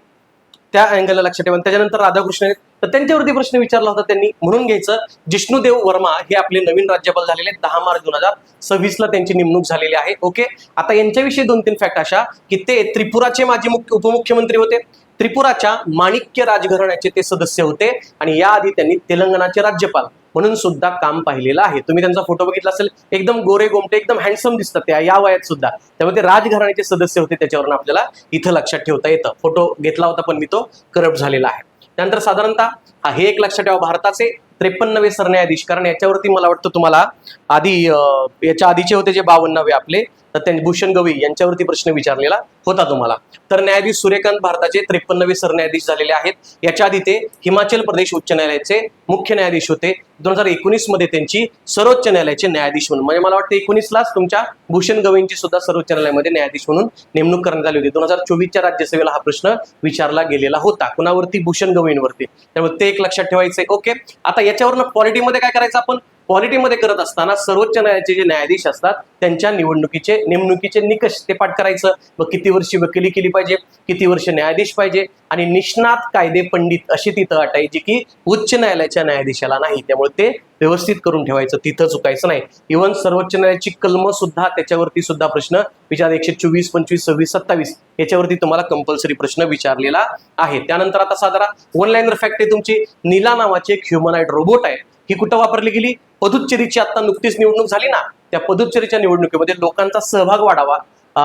त्या अँगलला लक्षात ठेवा. त्याच्यानंतर राधाकृष्ण, तर त्यांच्यावरती प्रश्न विचारला होता त्यांनी, म्हणून घ्यायचं. जिष्णुदेव वर्मा हे आपले नवीन राज्यपाल झालेले, 10 मार्च 2026ला त्यांची नेमणूक झालेली आहे. ओके. आता यांच्याविषयी 2-3 फॅक्ट अशा की ते त्रिपुराचे माजी उपमुख्यमंत्री होते. त्रिपुराच्या माणिक्य राजघराण्याचे ते सदस्य होते. आणि याआधी त्यांनी तेलंगणाचे राज्यपाल म्हणून सुद्धा काम पाहिलेलं आहे. तुम्ही त्यांचा फोटो बघितला असेल, एकदम गोरे गोमटे, एकदम हँडसम दिसतात त्या या वयात सुद्धा. त्यामुळे ते राजघराण्याचे सदस्य होते. त्याच्यावरून आपल्याला इथं लक्षात ठेवता येतं. फोटो घेतला होता पण मी तो करप्ट झालेला आहे. त्यानंतर साधारणतः हे एक लक्षात ठेवा, भारताचे 53वे सरन्यायाधीश. कारण याच्यावरती मला वाटतं तुम्हाला आधी याच्या आधीचे होते जे 52वे आपले, तर त्यांनी भूषण गवई यांच्यावरती प्रश्न विचारलेला होता तुम्हाला. तर न्यायाधीश सूर्यकांत भारताचे 53वे सरन्यायाधीश झालेले आहेत. याच्या आधी ते हिमाचल प्रदेश उच्च न्यायालयाचे मुख्य न्यायाधीश होते. 2019 मध्ये त्यांची सर्वोच्च न्यायालयाचे न्यायाधीश म्हणून, म्हणजे मला वाटतं 19लाच तुमच्या भूषण गवईंची सुद्धा सर्वोच्च न्यायालयामध्ये न्यायाधीश म्हणून नेमणूक करण्यात आली होती. 2024च्या राज्यसभेला हा प्रश्न विचारला गेलेला होता. कुणावरती? भूषण गवईंवरती. त्यामुळे ते एक लक्षात ठेवायचंय. ओके. आता याच्यावरनं पॉलिटीमध्ये काय करायचं आपण, पॉलिटीमध्ये करत असताना सर्वोच्च न्यायालयाचे जे न्यायाधीश असतात त्यांच्या नेमणुकीचे निकष ते पाठ करायचं. मग किती वर्ष वकिली केली पाहिजे, किती वर्ष न्यायाधीश पाहिजे, आणि निष्णात कायदे पंडित अशी तिथं अट आहे जी की उच्च न्यायालयाच्या न्यायाधीशाला नाही. त्यामुळे ते व्यवस्थित करून ठेवायचं, तिथं चुकायचं नाही. इव्हन सर्वोच्च न्यायालयाची कलम सुद्धा त्याच्यावरती सुद्धा प्रश्न विचार 124, 25, 26, 27 याच्यावरती तुम्हाला कंपल्सरी प्रश्न विचारलेला आहे. त्यानंतर आता साधारण वन लाईनर फॅक्ट आहे तुमची. नीला नावाची एक ह्युमनॉइड रोबोट आहे. ही कुठं वापरली गेली? पुदुच्चेरीची आता नुकतीच निवडणूक झाली ना, त्या पुदुच्चेरीच्या निवडणुकीमध्ये लोकांचा सहभाग वाढावा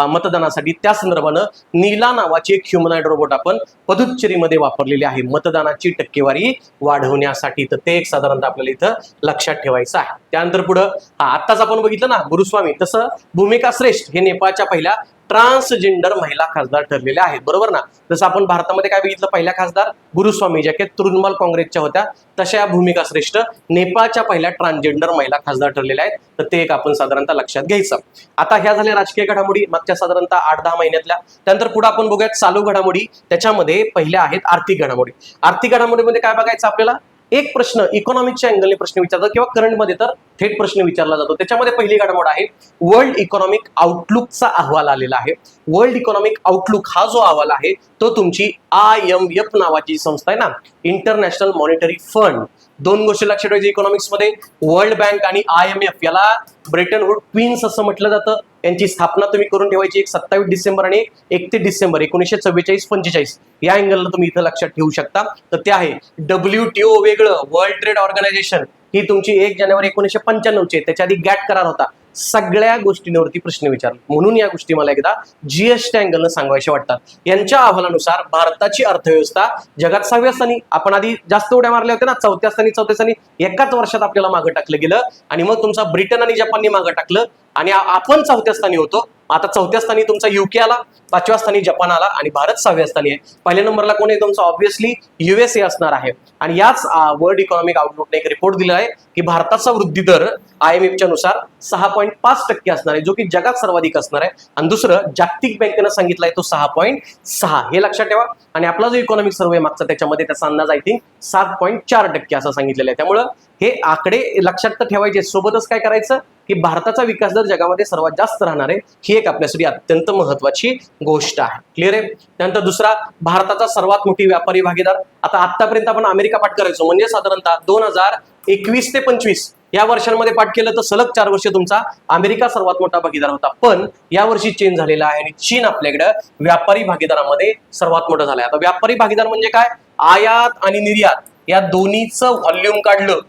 मतदानासाठी, त्या संदर्भानं नीला नावाची एक ह्युमनॉइड रोबोट आपण पुदुच्चेरीमध्ये वापरलेली आहे मतदानाची टक्केवारी वाढवण्यासाठी. तर ते एक साधारणतः आपल्याला इथं लक्षात ठेवायचं आहे. त्यानंतर पुढं आत्ताच आपण बघितलं ना गुरुस्वामी, तसं भूमिका श्रेष्ठ हे नेपाळच्या पहिल्या ट्रान्सजेंडर महिला खासदार ठरलेल्या आहेत, बरोबर ना. जसं आपण भारतामध्ये काय बघितलं, पहिल्या खासदार गुरुस्वामी ज्या की तृणमूल काँग्रेसच्या होत्या, तशा या भूमिका श्रेष्ठ नेपाळच्या पहिल्या ट्रान्सजेंडर महिला खासदार ठरलेल्या आहेत. तर ते एक आपण साधारणतः लक्षात घ्यायचं. आता ह्या झाल्या राजकीय घडामोडी मागच्या साधारणतः 8-10 महिन्यातल्या. त्यानंतर पुढे आपण बघूयात चालू घडामोडी. त्याच्यामध्ये पहिल्या आहेत आर्थिक घडामोडी. आर्थिक घडामोडीमध्ये काय बघायचं आपल्याला, एक प्रश्न इकॉनॉमिकच्या अँगलने प्रश्न विचारतात किंवा करंटमध्ये तर थेट प्रश्न विचारला जातो. त्याच्यामध्ये पहिली घडामोड आहे वर्ल्ड इकॉनॉमिक आउटलुकचा अहवाल आलेला आहे. वर्ल्ड इकॉनॉमिक आउटलुक हा जो अहवाल आहे तो तुमची IMF नावाची संस्था आहे ना, इंटरनॅशनल मॉनिटरी फंड. दोन गोष्टी लक्षात ठेवायची इकॉनॉमिक्समध्ये, वर्ल्ड बँक आणि IMF याला ब्रेटन वूड ट्विन्स असं म्हटलं जातं. यांची स्थापना तुम्ही करून ठेवायची एक 27 डिसेंबर आणि 31 डिसेंबर 1944-45 या अँगलला तुम्ही इथं लक्षात ठेवू शकता. तर ते आहे WTO वेगळं, वर्ल्ड ट्रेड ऑर्गनायझेशन ही तुमची 1 जानेवारी 1995 त्याच्या आधी गॅट करार होता. सगळ्या गोष्टींवरती प्रश्न विचारले, म्हणून या गोष्टी मला एकदा GST अँगलनं सांगायच्या वाटतात. यांच्या अहवालानुसार भारताची अर्थव्यवस्था जगात 6व्या स्थानी, आपण आधी जास्त उड्या मारल्या होत्या ना, 4थ्या स्थानी एकाच वर्षात आपल्याला मागं टाकलं गेलं, आणि मग तुमचा ब्रिटन आणि जपानने मागं टाकलं आणि आपण 4थ्या स्थानी होतो. आता 4थ्या स्थानी तुमचा UK आला, 5व्या स्थानी जपान आला आणि भारत 6व्या स्थानी आहे. पहिल्या नंबरला कोण आहे तुमचा? ऑब्व्हियसली USA असणार आहे. आणि याच वर्ल्ड इकॉनॉमिक आउटलुकने एक रिपोर्ट दिला आहे की भारताचा वृद्धी दर IMFच्या नुसार 6.5% असणार आहे, जो की जगात सर्वाधिक असणार आहे. आणि दुसरं जागतिक बँकेनं सांगितलंय तो 6.6. हे लक्षात ठेवा. आणि आपला जो इकॉनॉमिक सर्वे मागचा त्याच्यामध्ये त्याचा अंदाज आय थिंक 7.4% असं सांगितलेलं आहे. त्यामुळं हे आकडे लक्षात तर ठेवायचे. सोबतच काय करायचं की भारताचा विकास दर जगामध्ये सर्वात जास्त राहणार आहे, ही एक आपल्यासाठी अत्यंत महत्वाची गोष्ट आहे. क्लिअर आहे. त्यानंतर दुसरा, भारताचा सर्वात मोठी व्यापारी भागीदार. आता आतापर्यंत आपण अमेरिका पाठ करायचो, म्हणजे साधारणतः 2021 ते 25 या वर्षांमध्ये पाठ केलं तर सलग 4 वर्ष तुमचा अमेरिका सर्वात मोठा भागीदार होता. पण या वर्षी चेंज झालेला आहे आणि चीन आपल्याकडे व्यापारी भागीदारामध्ये सर्वात मोठा झालाय. आता व्यापारी भागीदार म्हणजे काय? आयात आणि निर्यात या दोन्हीचं व्हॉल्यूम काढलं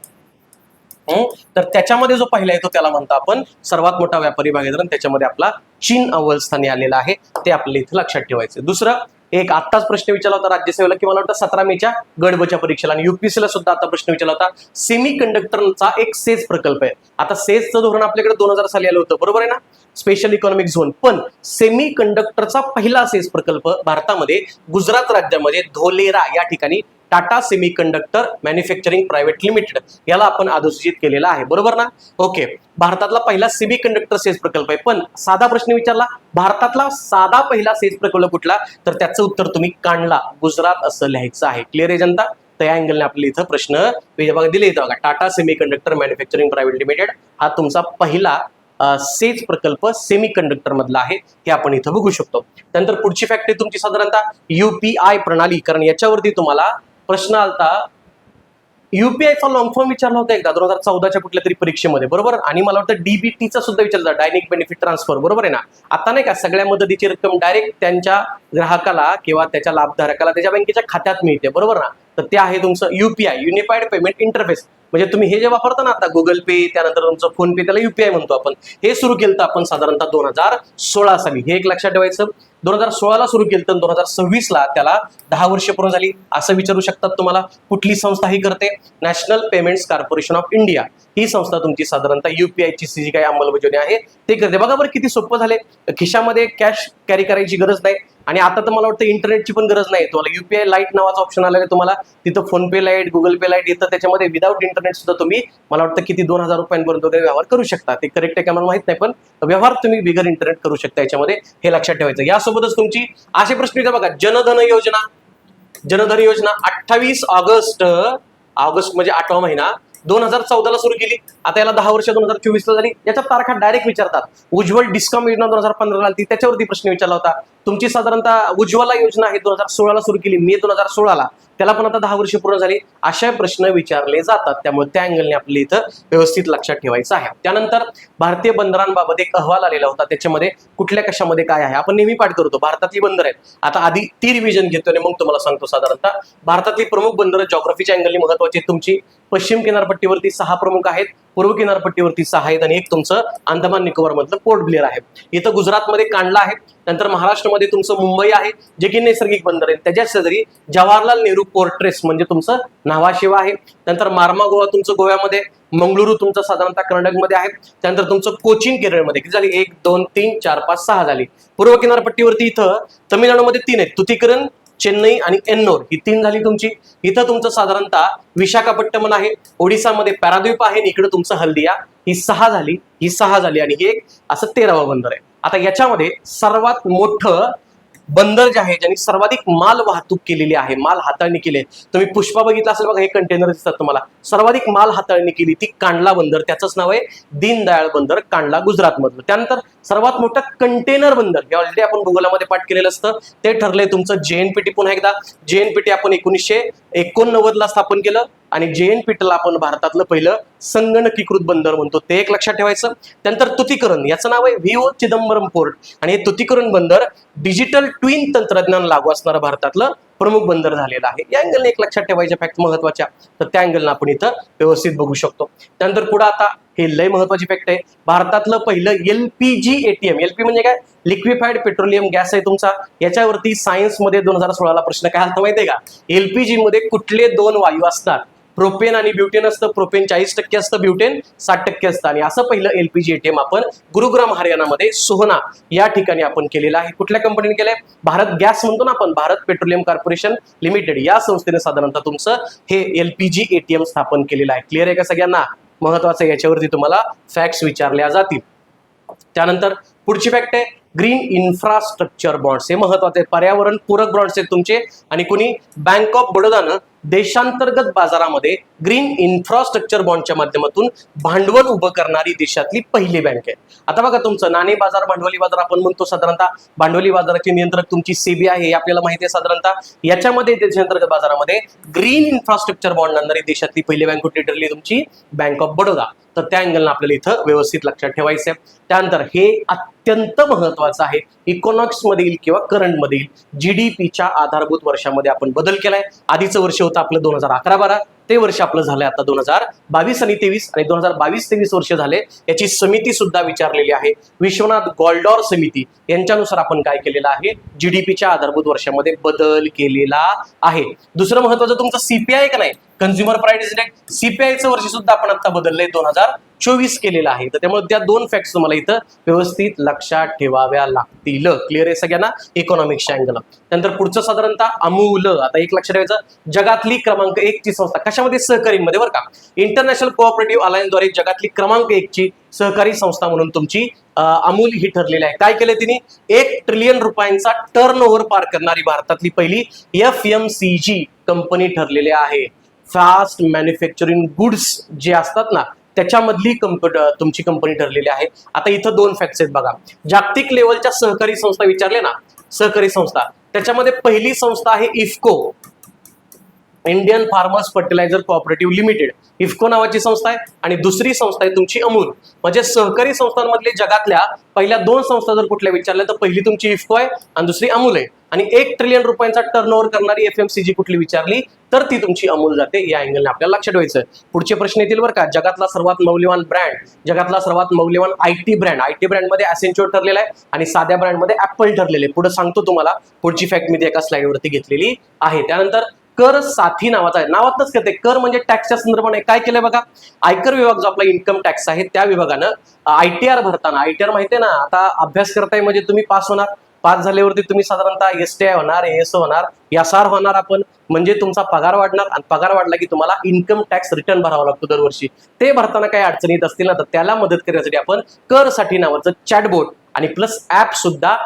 तर त्याच्यामध्ये जो पहिला येतो त्याला म्हणतो आपण सर्वात मोठा व्यापारी भागीदार. त्याच्यामध्ये आपला चीन अव्वल स्थानी आलेला आहे, ते आपल्याला इथे लक्षात ठेवायचं. दुसरं, एक आत्ताच प्रश्न विचारला होता राज्यसेवेला की मला वाटतं 17 मेच्या गडबच्या परीक्षेला, आणि UPSCला सुद्धा आता प्रश्न विचारला होता. सेमी कंडक्टरचा एक सेज प्रकल्प आहे. आता सेजचं धोरण आपल्याकडे 2000 साली आलं होतं, बरोबर आहे ना, स्पेशल इकॉनॉमिक झोन. पण सेमी कंडक्टरचा पहिला सेज प्रकल्प भारतामध्ये गुजरात राज्यामध्ये धोलेरा या ठिकाणी Tata semi conductor manufacturing private limited याला आपण अधोसूचित केलेला आहे, बरोबर ना. ओके, भारतातला पहिला सेमी कंडक्टर सेज प्रकल्प आहे. पण साधा प्रश्न विचारला, भारतातला साधा पहिला सेज प्रकल्प कुठला, तर त्याचं उत्तर तुम्ही कांडला, गुजरात असं लिहायचं आहे. क्लिअर आहे जनता. तर या अँगलने आपल्याला इथं प्रश्न दिले इथं बघा, Tata semi conductor manufacturing private limited हा तुमचा पहिला सेज प्रकल्प सेमी कंडक्टर मधला आहे, हे आपण इथं बघू शकतो. त्यानंतर पुढची फॅक्ट आहे तुमची साधारणतः UPI प्रणाली, कारण याच्यावरती तुम्हाला प्रश्न आलता. UPIचा लॉंग फॉर्म विचारला होता एकदा 2014च्या कुठल्या तरी परीक्षेमध्ये, बरोबर. आणि मला वाटतं DBTचा सुद्धा विचारला, डायरेक्ट बेनिफिट ट्रान्सफर, बरोबर आहे ना. आता नाही का सगळ्या मदतीची रक्कम डायरेक्ट त्यांच्या ग्राहकाला किंवा त्याच्या लाभधारकाला त्याच्या बँकेच्या खात्यात मिळते, बरोबर ना. तर ते आहे तुमचं UPI, युनिफाईड पेमेंट इंटरफेस. म्हणजे तुम्ही हे जे वापरता ना आता गुगल पे, त्यानंतर तुमचं फोन पे, त्याला UPI म्हणतो आपण. हे सुरू केलं तर आपण साधारणतः 2016 साली, हे एक लक्षात ठेवायचं. 2016ला सुरू केलं तर 2026ला त्याला 10 वर्ष पूर्ण झाली. असं विचारू शकतात तुम्हाला. कुठली संस्था ही करते? National Payments Corporation of India ही संस्था तुमची साधारणतः UPIची जी काही अंमलबजावणी आहे ते करते. बघा बरं किती सोपं झाले. खिशामध्ये कॅश कॅरी करायची गरज नाही, आणि आता तर मला वाटतं इंटरनेटची पण गरज नाही. तुम्हाला UPI लाईट नावाचा ऑप्शन आलेला आहे, तुम्हाला तिथं फोन पे लाईट, गुगल पे लाईट येतं. त्याच्यामध्ये विदाऊट इंटरनेट सुद्धा तुम्ही मला वाटतं किती 2000 रुपयांपर्यंत वगैरे व्यवहार करू शकता. ते करेक्ट आहे का मला माहित नाही, पण व्यवहार तुम्ही बिगर इंटरनेट करू शकता याच्यामध्ये, हे लक्षात ठेवायचं. यासोबतच तुमची असे प्रश्न येतात बघा, जनधन योजना. जनधन योजना 28 ऑगस्ट म्हणजे 8वा महिना 2014ला सुरू केली, आता याला 10 वर्ष 2024ला झाली. याच्या तारखा डायरेक्ट विचारतात. उज्ज्वल डिस्कॉम योजना 2015ला आली, त्याच्यावरती प्रश्न विचारला होता. तुमची साधारणतः उज्ज्वला योजना आहे 2016ला सुरू केली, मे 2016ला, त्याला पण आता 10 वर्ष पूर्ण झाली. अशा प्रश्न विचारले जातात, त्यामुळे त्या अँगलने आपल्याला इथं व्यवस्थित लक्षात ठेवायचं आहे. त्यानंतर भारतीय बंदरांबाबत एक अहवाल आलेला होता, त्याच्यामध्ये कुठल्या कशामध्ये काय आहे आपण नेहमी पाठ करतो. भारतातली बंदर आहेत, आता आधी ती रिव्हिजन घेतो आणि मग तुम्हाला सांगतो. साधारणतः भारतातली प्रमुख बंदरं जॉग्राफीच्या अँगलने महत्वाची आहेत. तुमची पश्चिम किनारपट्टीवरती 6 प्रमुख आहेत, पूर्व किनारपट्टीवरती 6 आहेत आणि एक तुमचं अंदमान निकोबार मधलं पोर्ट ब्लेअर आहे. इथं गुजरातमध्ये कांडला आहे. नंतर महाराष्ट्रामध्ये तुमचं मुंबई आहे, जे की नैसर्गिक बंदर आहे. त्याच्या शेजारी जवाहरलाल नेहरू पोर्ट ट्रस्ट म्हणजे तुमचं न्हावाशेवा आहे. नंतर मार्मा गोवा तुमचं गोव्यामध्ये, मंगळुरू तुमचं साधारणतः कर्नाटकमध्ये आहे. त्यानंतर तुमचं कोचीन केरळमध्ये किती झाली, 1 2 3 4 5 6 झाली. पूर्व किनारपट्टीवरती इथं तमिळनाडूमध्ये 3 आहेत, तुतीकरण, चेन्नई आणि एन्नोर ही 3 झाली तुमची. इथं तुमचं साधारणतः विशाखापट्टणम आहे, ओडिसामध्ये पॅराद्वीप आहे, इकडे तुमचं हल्दिया, ही 6 झाली, ही 6 झाली आणि ही एक असं 13वा बंदर आहे. आता याच्यामध्ये सर्वात मोठं बंदर जे आहे ज्यांनी सर्वाधिक माल वाहतूक केलेली आहे, माल हाताळणी केली आहे, तुम्ही पुष्पा बघितला असेल बघा, हे कंटेनर दिसतात तुम्हाला, सर्वाधिक माल हाताळणी केली ती कांडला बंदर, त्याचंच नाव आहे दीनदयाळ बंदर, कांडला गुजरात मधलं. त्यानंतर सर्वात मोठं कंटेनर बंदर, हे ऑलरेडी आपण भूगोलामध्ये पाठ केलेलं असतं, ते ठरलंय तुमचं जेएनपीटी. पुन्हा एकदा जेएनपीटी आपण 1989ला स्थापन केलं आणि जेएनपीटीला आपण भारतातलं पहिलं संगणकीकृत बंदर म्हणतो, ते एक लक्षात ठेवायचं. त्यानंतर तुतीकरण, याचं नाव आहे व्हीओ चिदंबरम पोर्ट आणि हे तुतीकरण बंदर डिजिटल ट्विन तंत्रज्ञान लागू असणारं भारतातलं प्रमुख बंदर झालेलं आहे. या अँगलने एक लक्षात ठेवायच्या फॅक्ट महत्वाच्या, तर त्या अँगलनं आपण इथं व्यवस्थित बघू शकतो. त्यानंतर पुढे आता हे लय महत्वाची फॅक्ट आहे, भारतातलं पहिलं एलपीजी एटीएम, एलपी म्हणजे काय, लिक्विफाईड पेट्रोलियम गॅस आहे तुमचा. याच्यावरती सायन्समध्ये 2016ला प्रश्न काय आला माहितीये का, एलपीजी मध्ये कुठले 2 वायू असतात, प्रोपेन आणि ब्युटेन असतं. प्रोपेन 40% असतं, ब्युटेन 60% असतं. आणि असं पहिलं एलपीजी एटीएम आपण गुरुग्राम हरियाणामध्ये सोहना या ठिकाणी आपण केलेलं आहे. कुठल्या कंपनीने केलंय, भारत गॅस म्हणतो ना आपण, भारत पेट्रोलियम कॉर्पोरेशन लिमिटेड या संस्थेने साधारणतः तुमचं हे एलपीजी एटीएम स्थापन केलेलं आहे. क्लिअर आहे का सगळ्यांना, महत्वाचं, याच्यावरती तुम्हाला फॅक्ट्स विचारल्या जातील. त्यानंतर पुढची फॅक्ट आहे ग्रीन इन्फ्रास्ट्रक्चर बॉन्ड्स, हे महत्वाचे आहे, पर्यावरण पूरक बॉन्ड्स आहेत तुमचे. आणि कुणी, बँक ऑफ बडोदानं देशांतर्गत बाजारामध्ये ग्रीन इन्फ्रास्ट्रक्चर बॉन्डच्या माध्यमातून भांडवल उभं करणारी देशातली पहिली बँक आहे. आता बघा तुमचं नाणे बाजार, भांडवली बाजार आपण म्हणतो, साधारणतः भांडवली बाजाराची नियंत्रक तुमची सेबी आहे, हे आपल्याला माहिती आहे. साधारणतः याच्यामध्ये देशांतर्गत बाजारामध्ये ग्रीन इन्फ्रास्ट्रक्चर बॉन्ड आणणारी देशातली पहिली बँक कुठली ठरली, तुमची बँक ऑफ बडोदा. तर त्या अँगलनं आपल्याला इथं व्यवस्थित लक्षात ठेवायचं आहे. त्यानंतर हे अत्यंत महत्वाचं आहे, इकॉनॉमिक्स मधील किंवा करंट मधील जीडीपीच्या आधारभूत वर्षामध्ये आपण बदल केलाय. आधीचं वर्ष होतं आपलं 2011-12, ते वर्ष आपलं झालंय आता 2022 आणि 23 आणि 2022-23 वर्ष झाले. याची समिती सुद्धा विचारलेली आहे, विश्वनाथ गोल्डॉर समिती, यांच्यानुसार आपण काय केलेलं आहे, जीडीपीच्या आधारभूत वर्षामध्ये बदल केलेला आहे. दुसरं महत्वाचं तुमचं सीपीआय का नाही, कन्झ्युमर प्राइस इंडेक्स, सीपीआयचं वर्ष सुद्धा आपण आता बदललंय 2024 केलेलं आहे. तर त्यामुळे त्या 2 फॅक्ट्स तुम्हाला इथं व्यवस्थित लक्षात ठेवाव्या लागतील. क्लिअर आहे सगळ्यांना, इकॉनॉमिक्सच्या अँगल. त्यानंतर पुढचं साधारणतः अमूल, आता एक लक्षात ठेवायचं, जगातली क्रमांक 1 ची संस्था, कशामध्ये, सहकारीमध्ये बरं का, इंटरनॅशनल कोऑपरेटिव्ह अलायन्सद्वारे जगातली क्रमांक 1 ची सहकारी संस्था म्हणून तुमची अमूल ही ठरलेली आहे. काय केलंय तिने, 1 ट्रिलियन रुपयांचा टर्नओव्हर पार करणारी भारतातली पहिली एफएमसीजी कंपनी ठरलेली आहे. फास्ट मॅन्युफॅक्चरिंग गुड्स जे असतात ना, त्याच्यामधली तुमची कंपनी ठरलेली आहे. आता इथं 2 फॅक्ट्स आहेत बघा, जागतिक लेवलच्या सहकारी संस्था विचारले ना, सहकारी संस्था, त्याच्यामध्ये पहिली संस्था आहे IFFCO, Indian Farmers Fertiliser Cooperative Limited, IFFCO नावाची संस्था आहे. आणि दुसरी संस्था आहे तुमची अमूल. म्हणजे सहकारी संस्थांमधले जगातल्या पहिल्या 2 संस्था जर कुठल्या विचारल्या तर पहिली तुमची इफ्को आहे आणि दुसरी अमूल आहे. आणि 1 ट्रिलियन रुपयांचा टर्नओव्हर करणारी एफएमसीजी कुठली विचारली तर ती तुमची अमूल जाते. या अँगलने आपल्याला लक्षात ठेवायचं. पुढचे प्रश्न येतील बरं का, जगातला सर्वात मौल्यवान ब्रँड, जगातला सर्वात मौल्यवान आयटी ब्रँड, आयटी ब्रँडमध्ये ॲसेंच्युअर ठरलेला आहे आणि साध्या ब्रँडमध्ये ॲपल ठरलेले. पुढे सांगतो तुम्हाला, पुढची फॅक्ट मी एका स्लाइडवरती घेतलेली आहे. त्यानंतर कर साथी नावाचा आहे, नावातच करते, कर म्हणजे टॅक्सच्या संदर्भाने काय केलंय बघा, आयकर विभाग जो आपला इन्कम टॅक्स आहे त्या विभागानं आयटीआर भरताना, आयटीआर माहितीये ना, आता अभ्यास करताय म्हणजे तुम्ही पास होणार, पास झाल्यावरती तुम्ही साधारणतः एसटीआय होणार, एएसओ होणार, एसआर होणार आपण, म्हणजे तुमचा पगार वाढणार आणि पगार वाढला की तुम्हाला इन्कम टॅक्स रिटर्न भरावा लागतो दरवर्षी. ते भरताना काही अडचणी येत असतील ना तर त्याला मदत करण्यासाठी आपण कर साठी नावाचं चॅटबोट आणि प्लस ऍप सुद्धा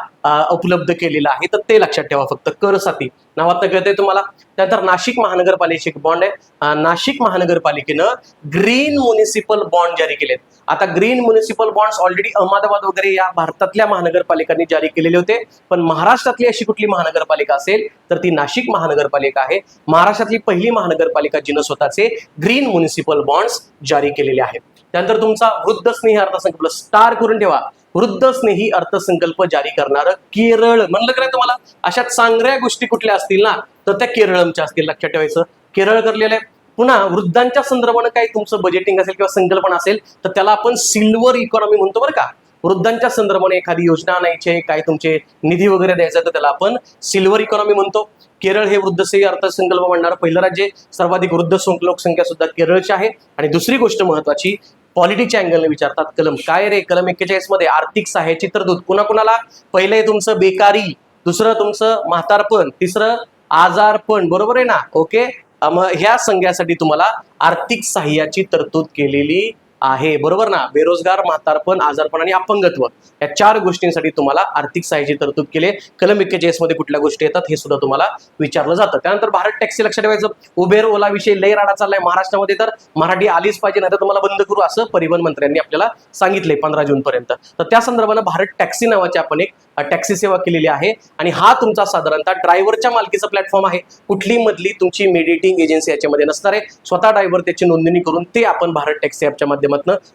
उपलब्ध केलेलं आहे, तर ते लक्षात ठेवा. फक्त कर साथी नावात कळतंय तुम्हाला. त्यानंतर नाशिक महानगरपालिकेचे एक बॉन्ड आहे. नाशिक महानगरपालिकेनं ग्रीन म्युनिसिपल बॉन्ड जारी केलेत. आता green municipal bonds already Ahmedabad वगैरे या भारतातल्या महानगरपालिकांनी जारी केलेले होते, पण महाराष्ट्रातली अशी कुठली महानगरपालिका असेल तर ती नाशिक महानगरपालिका आहे. महाराष्ट्रातली पहिली महानगरपालिका जिनं स्वतःचे ग्रीन म्युनिसिपल बॉन्ड्स जारी केलेले आहेत. त्यानंतर तुमचा वृद्ध स्नेही अर्थसंकल्प स्टार करून ठेवा. वृद्ध स्नेही अर्थसंकल्प जारी करणारं केरळ. म्हणलं काय तुम्हाला अशा चांगल्या गोष्टी कुठल्या असतील ना तर त्या केरळच्या असतील, लक्षात ठेवायचं. केरळ करलेलं आहे. पुन्हा वृद्धांच्या संदर्भानं काही तुमचं बजेटिंग असेल किंवा संकल्पना असेल तर त्याला आपण सिल्वर इकॉनॉमी म्हणतो बरं का. वृद्धांच्या संदर्भाने एखादी योजना आणायची, काय तुमचे निधी वगैरे द्यायचा तर त्याला आपण सिल्वर इकॉनॉमी म्हणतो. केरळ हे वृद्धस्नेही अर्थसंकल्प म्हणणारं पहिलं राज्य आहे. सर्वाधिक वृद्ध लोकसंख्या सुद्धा केरळची आहे. आणि दुसरी गोष्ट महत्वाची, पॉलिटीच्या अँगलने विचारतात कलम काय रे, कलम 41 मध्ये आर्थिक सहाय्याची तरतूद कुणाकुणाला. पहिलं तुमचं बेकारी, दुसरं तुमचं म्हातारपण, तिसरं आजारपण, बरोबर आहे ना. ओके, मग ह्या संज्ञासाठी तुम्हाला आर्थिक सहाय्याची तरतूद केलेली आहे, बरोबर ना. बेरोजगार, म्हातारपण, आजारपण आणि अपंगत्व या 4 गोष्टींसाठी तुम्हाला आर्थिक सहाय्याची तरतूद केली. कलम 41 मध्ये कुठल्या गोष्टी येतात हे सुद्धा तुम्हाला विचारलं जातं. त्यानंतर भारत टॅक्सी लक्षात ठेवायचं. उबेर ओला विषयी लय राडा चाललाय महाराष्ट्रामध्ये, तर मराठी आलीच पाहिजे नाही तर तुम्हाला बंद करू असं परिवहन मंत्र्यांनी आपल्याला सांगितलंय 15 जून पर्यंत. तर त्या संदर्भानं भारत टॅक्सी नावाची आपण एक टॅक्सी सेवा केलेली आहे. आणि हा तुमचा साधारणतः ड्रायव्हरच्या मालकीचा प्लॅटफॉर्म आहे. कुठली मधली तुमची मेडिएटिंग एजन्सी याच्यामध्ये नसणार आहे. स्वतः ड्रायव्हर त्याची नोंदणी करून ते आपण भारत टॅक्सी ॲपच्या माध्यमातून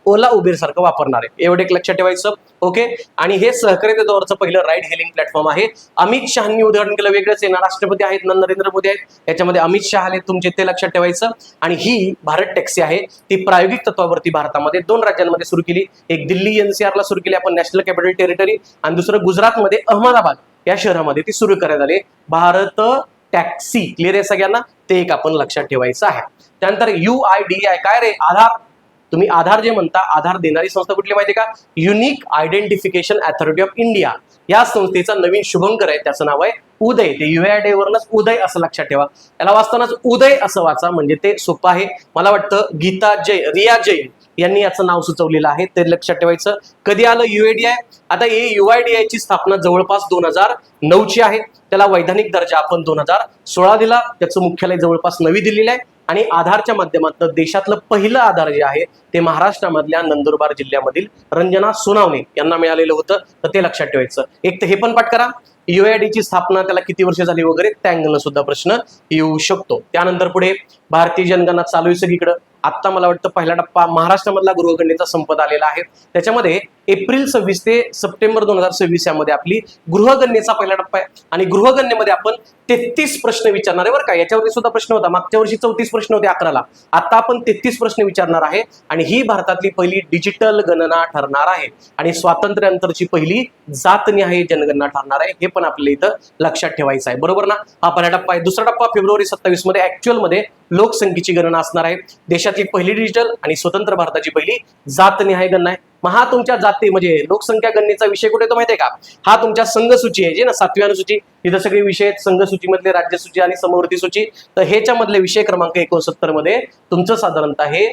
ओला उबेर सारखं वापरणार आहे. एवढे एक लक्षात ठेवायचं. ओके, आणि हे सहकार्य दौरचं पहिलं राईड हेलिंग प्लॅटफॉर्म आहे. अमित शहानी उद्घाटन केलं. वेगळंच आहे ना, राष्ट्रपती आहेत ना नरेंद्र मोदी आहेत, याच्यामध्ये अमित शहा आले तुमचे, ते लक्षात ठेवायचं. आणि ही भारत टॅक्सी आहे ती प्रायोगिक तत्वावरती भारतामध्ये 2 राज्यांमध्ये सुरू केली. एक दिल्ली NCR ला सुरू केली आपण, नॅशनल कॅपिटल टेरिटरी, आणि दुसरं गुजरातमध्ये अहमदाबाद या शहरामध्ये ती सुरू करण्यात आली. भारत टॅक्सी क्लिअर आहे सगळ्यांना, ते एक आपण लक्षात ठेवायचं आहे. त्यानंतर UIDAI काय रे, आधार. तुम्ही आधार जे म्हणता, आधार देणारी संस्था कुठली माहिती का, unique identification authority of India. या संस्थेचा नवीन शुभंकर आहे, त्याचं नाव आहे उदय. ते UIDAI वरूनच उदय असं लक्षात ठेवा. याला वाचतानाच उदय असं वाचा म्हणजे ते सोपं आहे. मला वाटतं रिया जैन यांनी याचं नाव सुचवलेलं आहे, ते लक्षात ठेवायचं. कधी आलं UIDAI? आता UIDAI ची स्थापना जवळपास 2009 ची आहे. त्याला वैधानिक दर्जा आपण 2016 दिला. त्याचं मुख्यालय जवळपास नवी दिल्लीला आहे. आणि आधारच्या माध्यमातून देशातलं पहिलं आधार जे आहे ते महाराष्ट्रामधल्या नंदुरबार जिल्ह्यामधील रंजना सोनावणे यांना मिळालेलं होतं, तर ते लक्षात ठेवायचं. एक तर हे पण पाठ करा, UID ची स्थापना त्याला किती वर्ष झाली वगैरे, त्या अँगलनं सुद्धा प्रश्न येऊ शकतो. त्यानंतर पुढे भारतीय जनगणना चालू आहे सगळीकडं. आता मला वाटतं पहिला टप्पा महाराष्ट्रामधला गृहगणनेचा संपत आलेला आहे. त्याच्यामध्ये एप्रिल 26 ते सप्टेंबर 2026 यामध्ये आपली गृहगणनेचा पहिला टप्पा आहे. आणि गृहगणनेमध्ये आपण 33 प्रश्न विचारणार आहे बरं का. याच्यावरती सुद्धा प्रश्न होता, मागच्या वर्षी 34 प्रश्न होते 11ला. आता आपण 33 प्रश्न विचारणार आहे. आणि ही भारतातली पहिली डिजिटल गणना ठरणार आहे. आणि स्वातंत्र्यानंतरची पहिली जातनिहाय जनगणना ठरणार आहे. हे पण आपल्याला इथं लक्षात ठेवायचं आहे, बरोबर ना. हा पहिला टप्पा आहे. दुसरा टप्पा फेब्रुवारी 27 मध्ये ऍक्च्युअल मध्ये लोकसंख्येची गणना असणार आहे. देशातली पहिली डिजिटल आणि स्वतंत्र भारताची पहिली जातनिहाय गणना आहे. मग हा तुमच्या जाती म्हणजे लोकसंख्या गणनेचा विषय कुठे येतो माहितीये का, हा तुमच्या संघसूची आहे जी ना 7वी अनुसूची, तिथं सगळे विषय आहेत संघसूचीमधले, राज्यसूची आणि समवर्ती सूची. तर ह्याच्यामधले विषय क्रमांक 69 मध्ये तुमचं साधारणतः हे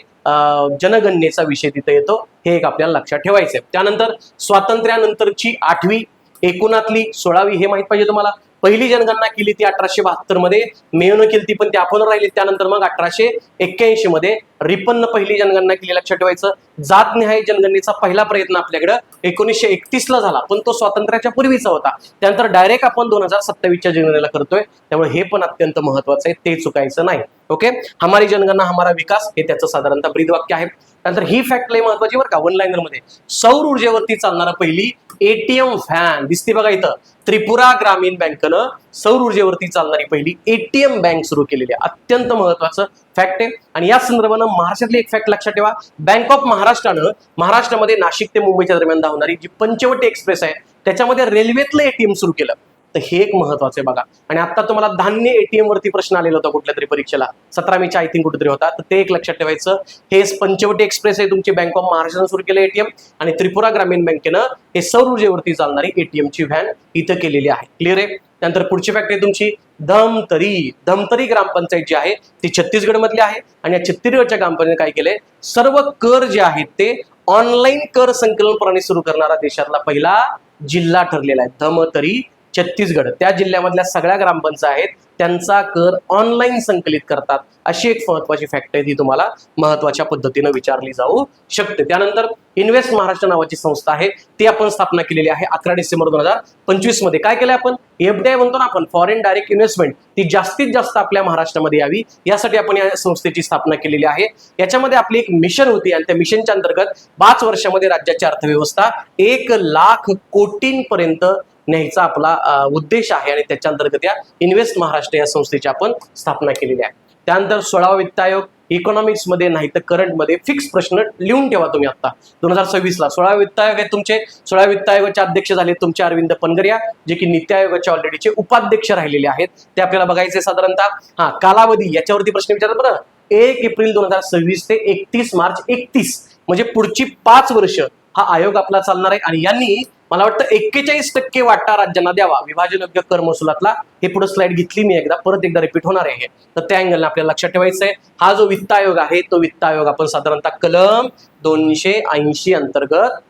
जनगणनेचा विषय तिथे येतो. हे एक आपल्याला लक्षात ठेवायचं आहे. त्यानंतर स्वातंत्र्यानंतरची 8वी, एकूणातली 16वी हे माहित पाहिजे तुम्हाला. पहिली जनगणना केली ती 1872 मध्ये, मेयोनं केली ती पण ते आपण राहिली. त्यानंतर मग 1881 मध्ये रिपन्न पहिली जनगणना केली, लक्षात ठेवायचं. जातनिहाय जनगणनेचा पहिला प्रयत्न आपल्याकडे 1931 ला झाला, पण तो स्वातंत्र्याच्या पूर्वीचा होता. त्यानंतर डायरेक्ट आपण 2027च्या जनगणनेला करतोय, त्यामुळे हे पण अत्यंत महत्वाचं आहे, ते चुकायचं नाही. ओके, हमारी जनगणना हमारा विकास हे त्याचं साधारणतः ब्रीद वाक्य आहे. त्यानंतर ही फॅक्ट लय महत्वाची बरं का, वन लाईनर मध्ये सौर ऊर्जेवरती चालणारा पहिली ATM व्हॅन दिसते बघा इथं. त्रिपुरा ग्रामीण बँकेनं सौर ऊर्जेवरती चालणारी पहिली ATM बँक सुरू केलेली आहे. अत्यंत महत्वाचं फॅक्ट आहे. आणि या संदर्भानं महाराष्ट्रातली एक फॅक्ट लक्षात ठेवा, बँक ऑफ महाराष्ट्रानं महाराष्ट्रामध्ये नाशिक ते मुंबईच्या दरम्यान धावणारी जी पंचवटी एक्सप्रेस आहे त्याच्यामध्ये रेल्वेतलं ATM सुरू केलं. तर हे एक महत्वाचं आहे बघा. आणि आता तुम्हाला धान्य ATM वरती प्रश्न आलेला होता कुठल्या तरी परीक्षेला, 17 मेच्या आय थिंक कुठेतरी होता, तर ते एक लक्षात ठेवायचं. हे पंचवटी एक्सप्रेस आहे तुमची बँक ऑफ महाराष्ट्रानं सुरू केलं ATM, आणि त्रिपुरा ग्रामीण बँकेनं हे सौर ऊर्जेवरती चालणारी ATM ची व्हॅन इथं केलेली आहे. क्लिअर आहे. त्यानंतर पुढची फॅक्ट आहे तुमची धमतरी ग्रामपंचायत जी आहे ती छत्तीसगड मधली आहे. आणि या छत्तीसगडच्या ग्रामपंचायतीने काय केलंय, सर्व कर जे आहेत ते ऑनलाईन कर संकलन प्रणाली सुरू करणारा देशातला पहिला जिल्हा ठरलेला आहे, धमतरी छत्तीसगड. त्या जिल्ह्यामधल्या सगळ्या ग्रामपंचायत त्यांचा कर ऑनलाईन संकलित करतात. अशी एक महत्वाची फॅक्ट आहे, ती तुम्हाला महत्वाच्या पद्धतीने विचारली जाऊ शकते. त्यानंतर इन्व्हेस्ट महाराष्ट्र नावाची संस्था आहे, ती आपण स्थापना केलेली आहे 11 डिसेंबर 2025 मध्ये. काय केलंय आपण? FDI म्हणतो ना आपण, फॉरेन डायरेक्ट इन्व्हेस्टमेंट, ती जास्तीत जास्त आपल्या महाराष्ट्रामध्ये यावी यासाठी आपण या संस्थेची स्थापना केलेली आहे. याच्यामध्ये आपली एक मिशन होती आणि त्या मिशनच्या अंतर्गत 5 वर्षामध्ये राज्याची अर्थव्यवस्था 1,00,000 कोटींपर्यंत न्यायचा आपला उद्देश आहे आणि त्याच्या अंतर्गत या इन्व्हेस्ट महाराष्ट्र या संस्थेची आपण स्थापना केलेली आहे. त्यानंतर 16वा वित्त आयोग, इकॉनॉमिक्स मध्ये नाही तर करंट मध्ये फिक्स प्रश्न लिहून ठेवा तुम्ही. आता 2026 ला 16वा वित्त आयोग आहे तुमचे. 16व्या वित्त आयोगाचे अध्यक्ष झाले तुमचे अरविंद पनगरिया, जे की नीती आयोगाचे ऑलरेडीचे उपाध्यक्ष राहिलेले आहेत. ते आपल्याला बघायचे साधारणतः. कालावधी याच्यावरती प्रश्न विचारतात बरं. 1 एप्रिल 2026 ते 31 मार्च 31 म्हणजे पुढची 5 वर्ष हा आयोग आपला चालणार आहे. आणि यांनी मला वाटतं 41% वाटा राज्यांना द्यावा विभाजन योग्य कर महसुलातला. हे पुढे स्लाइड घेतली मी एकदा, परत एकदा रिपीट होणार आहे. तर त्या अँगलने आपल्याला लक्षात ठेवायचं आहे. हा जो वित्त आयोग आहे तो वित्त आयोग आपण साधारणतः कलम 280 अंतर्गत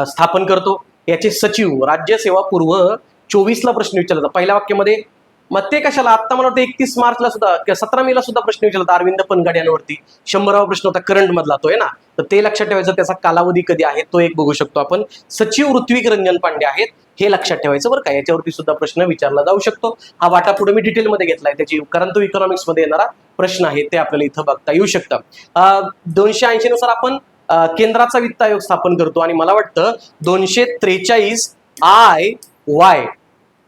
स्थापन करतो. याचे सचिव राज्यसेवा पूर्व 24 ला प्रश्न विचारला होता पहिल्या वाक्यामध्ये. मग ते कशाला? आता मला वाटतं 31 मार्चला सुद्धा किंवा 17 मे ला सुद्धा प्रश्न विचारला होता अरविंद पनगाड यांवरती. 100वा प्रश्न होता करंट मधला, तो आहे ना. तर ते लक्षात ठेवायचं. त्याचा कालावधी कधी आहे तो एक बघू शकतो आपण. सचिव ऋत्विक रंजन पांडे आहेत, हे लक्षात ठेवायचं बरं का. याच्यावरती सुद्धा प्रश्न विचारला जाऊ शकतो. हा वाटा पुढे मी डिटेलमध्ये घेतलाय त्याची, कारण तो इकॉनॉमिक्स मध्ये येणारा प्रश्न आहे, ते आपल्याला इथं बघता येऊ शकतं. 280 नुसार आपण केंद्राचा वित्त आयोग स्थापन करतो आणि मला वाटतं 243 IY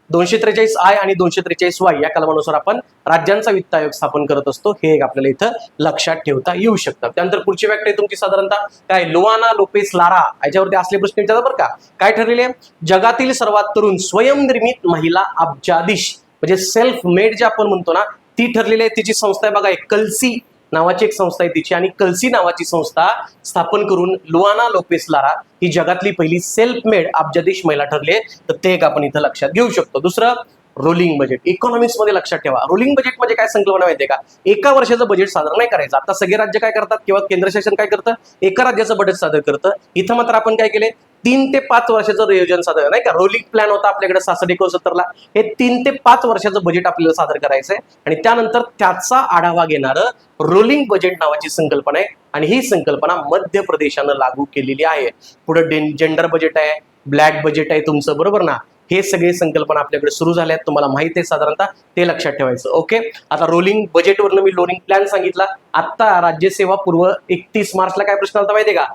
243 I आणि 243 Y या कलमानुसार आपण राज्यांचा वित्त आयोग स्थापन करत असतो. हे एक आपल्याला इथं लक्षात ठेवता येऊ शकतं. त्यानंतर पुढची व्याख्या आहे तुमची साधारणतः काय? लुआना लोपेस लारा याच्यावरती असले प्रश्न विचारतात बरं का. काय ठरलेले? जगातील सर्वात तरुण स्वयंनिर्मित महिला अब्जाधीश म्हणजे सेल्फ मेड जे आपण म्हणतो ना, ती ठरलेली आहे. तिची संस्था आहे बघा, एक कल्सी नावाची एक संस्था आहे तिची, आणि कल्सी नावाची संस्था स्थापन करून लुआना लोपेस लारा ही जगातली पहिली सेल्फ मेड अब्जाधीश महिला ठरली आहे. तर ते एक आपण इथं लक्षात घेऊ शकतो. दुसरं रोलिंग बजेट. इकॉनॉमिक्स मध्ये लक्षात ठेवा, रोलिंग बजेट म्हणजे काय संकल्पना माहितीये का? एका वर्षाचं बजेट सादर नाही करायचं. आता सगळे राज्य काय करतात किंवा केंद्र शासन काय करतं? एका राज्याचं बजेट सादर करतं. इथं मात्र आपण काय केले? 3 ते 5 वर्षाचं नियोजन सादर, नाही का? रोलिंग प्लॅन होता आपल्याकडे 66-69 ला. हे 3 ते 5 वर्षाचं बजेट आपल्याला सादर करायचंय आणि त्यानंतर त्याचा आढावा घेणारं रोलिंग बजेट नावाची संकल्पना आहे. आणि ही संकल्पना मध्य प्रदेशानं लागू केलेली आहे. पुढे जेंडर बजेट आहे, ब्लॅक बजेट आहे तुमचं, बरोबर ना. हे सगळे संकल्पना आपल्याकडे सुरू झाल्या आहेत, तुम्हाला माहिती आहे साधारणतः, ते लक्षात ठेवायचं. ओके, आता रोलिंग बजेटवरनं मी रोलिंग प्लॅन सांगितला. आता राज्यसेवा पूर्व 31 मार्चला काय प्रश्न आला माहितीये का?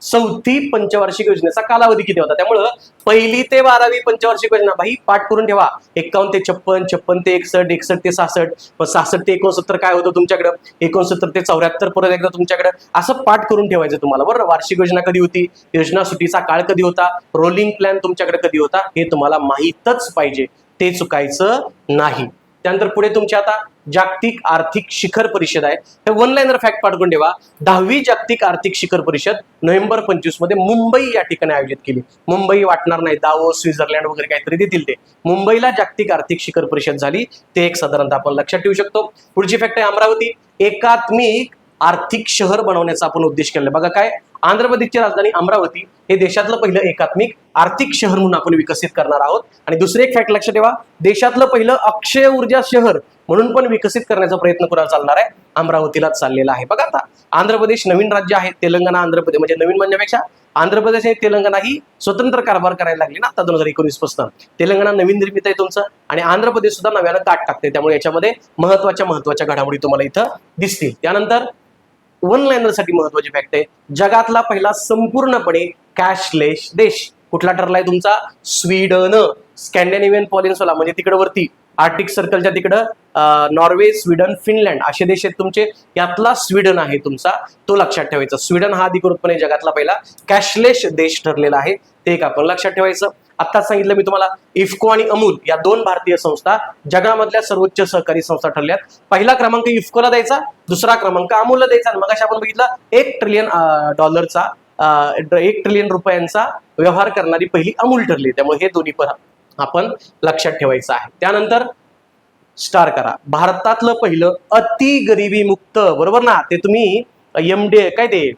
4थी पंचवार्षिक योजनेचा कालावधी किती होता? त्यामुळं 1ली ते 12वी पंचवार्षिक योजना भाई पाठ करून ठेवा. 51 ते 56, 56 ते 61, 61 ते 66, 66 ते 69 काय होतं तुमच्याकडे? 69 ते 74 परत एकदा तुमच्याकडे. असं पाठ करून ठेवायचं तुम्हाला, बरोबर. वार्षिक योजना कधी होती, योजना सुटीचा काळ कधी होता, रोलिंग प्लॅन तुमच्याकडे कधी होता, हे तुम्हाला माहीतच पाहिजे, ते चुकायचं नाही. त्यानंतर पुढे तुमची आता जागतिक आर्थिक शिखर परिषद आहे. हे वन लाईनर फॅक्ट पाठवून ठेवा. 10वी जागतिक आर्थिक शिखर परिषद नोव्हेंबर 25 मध्ये मुंबई या ठिकाणी आयोजित केली. मुंबई वाटणार नाही, दावोस, स्वित्झर्लंड वगैरे काहीतरी देतील ते. मुंबईला जागतिक आर्थिक शिखर परिषद झाली, ते एक साधारणतः आपण लक्षात ठेवू शकतो. पुढची फॅक्ट आहे अमरावती. एकात्मिक आर्थिक शहर बनवण्याचा आपण उद्देश केला. बघा काय, आंध्र प्रदेशची राजधानी अमरावती हे देशातलं पहिलं एकात्मिक आर्थिक शहर म्हणून आपण विकसित करणार आहोत. आणि दुसरे एक फॅक्ट लक्षात ठेवा, देशातलं पहिलं अक्षय ऊर्जा शहर म्हणून पण विकसित करण्याचा प्रयत्न कुणाला चालणार आहे? अमरावतीलाच चाललेला आहे. बघा आता आंध्र प्रदेश नवीन राज्य आहे, तेलंगणा आंध्र प्रदेश म्हणजे नवीन म्हणण्यापेक्षा आंध्र प्रदेश आणि तेलंगणा ही स्वतंत्र कारभार करायला लागली ना आता 2019 पासून. तेलंगणा नवीन निर्मित आहे तुमचं आणि आंध्र प्रदेश सुद्धा नव्यानं काट टाकते. त्यामुळे याच्यामध्ये महत्वाच्या घडामोडी तुम्हाला इथं दिसतील. त्यानंतर वन लाईनर साठी महत्वाची फॅक्ट आहे, जगातला पहिला संपूर्णपणे कॅशलेस देश कुठला ठरलाय तुमचा? स्वीडन. स्कॅन्डिनेव्हियन पॉलिन्सुला म्हणजे तिकडे वरती आर्टिक सर्कलच्या तिकडं नॉर्वे, स्वीडन, फिनलँड असे देश आहेत तुमचे. यातला स्वीडन आहे तुमचा, तो लक्षात ठेवायचा. स्वीडन हा अधिकृतपणे जगातला पहिला कॅशलेस देश ठरलेला आहे, ते एक आपण लक्षात ठेवायचं. आत्ताच सांगितलं मी तुम्हाला, इफ्को आणि अमूल या 2 भारतीय संस्था जगामधल्या सर्वोच्च सहकारी संस्था ठरल्यात. पहिला क्रमांक इफ्कोला द्यायचा, दुसरा क्रमांक अमूलला द्यायचा. आणि मग अशा आपण बघितलं $1 ट्रिलियन रुपयांचा व्यवहार करणारी पहिली अमूल ठरली. त्यामुळे हे दोन्ही पण आपण लक्षात ठेवायचं आहे. त्यानंतर स्टार करा, भारतातलं पहिलं अति गरिबी मुक्त, बरोबर ना. ते तुम्ही MD काय ते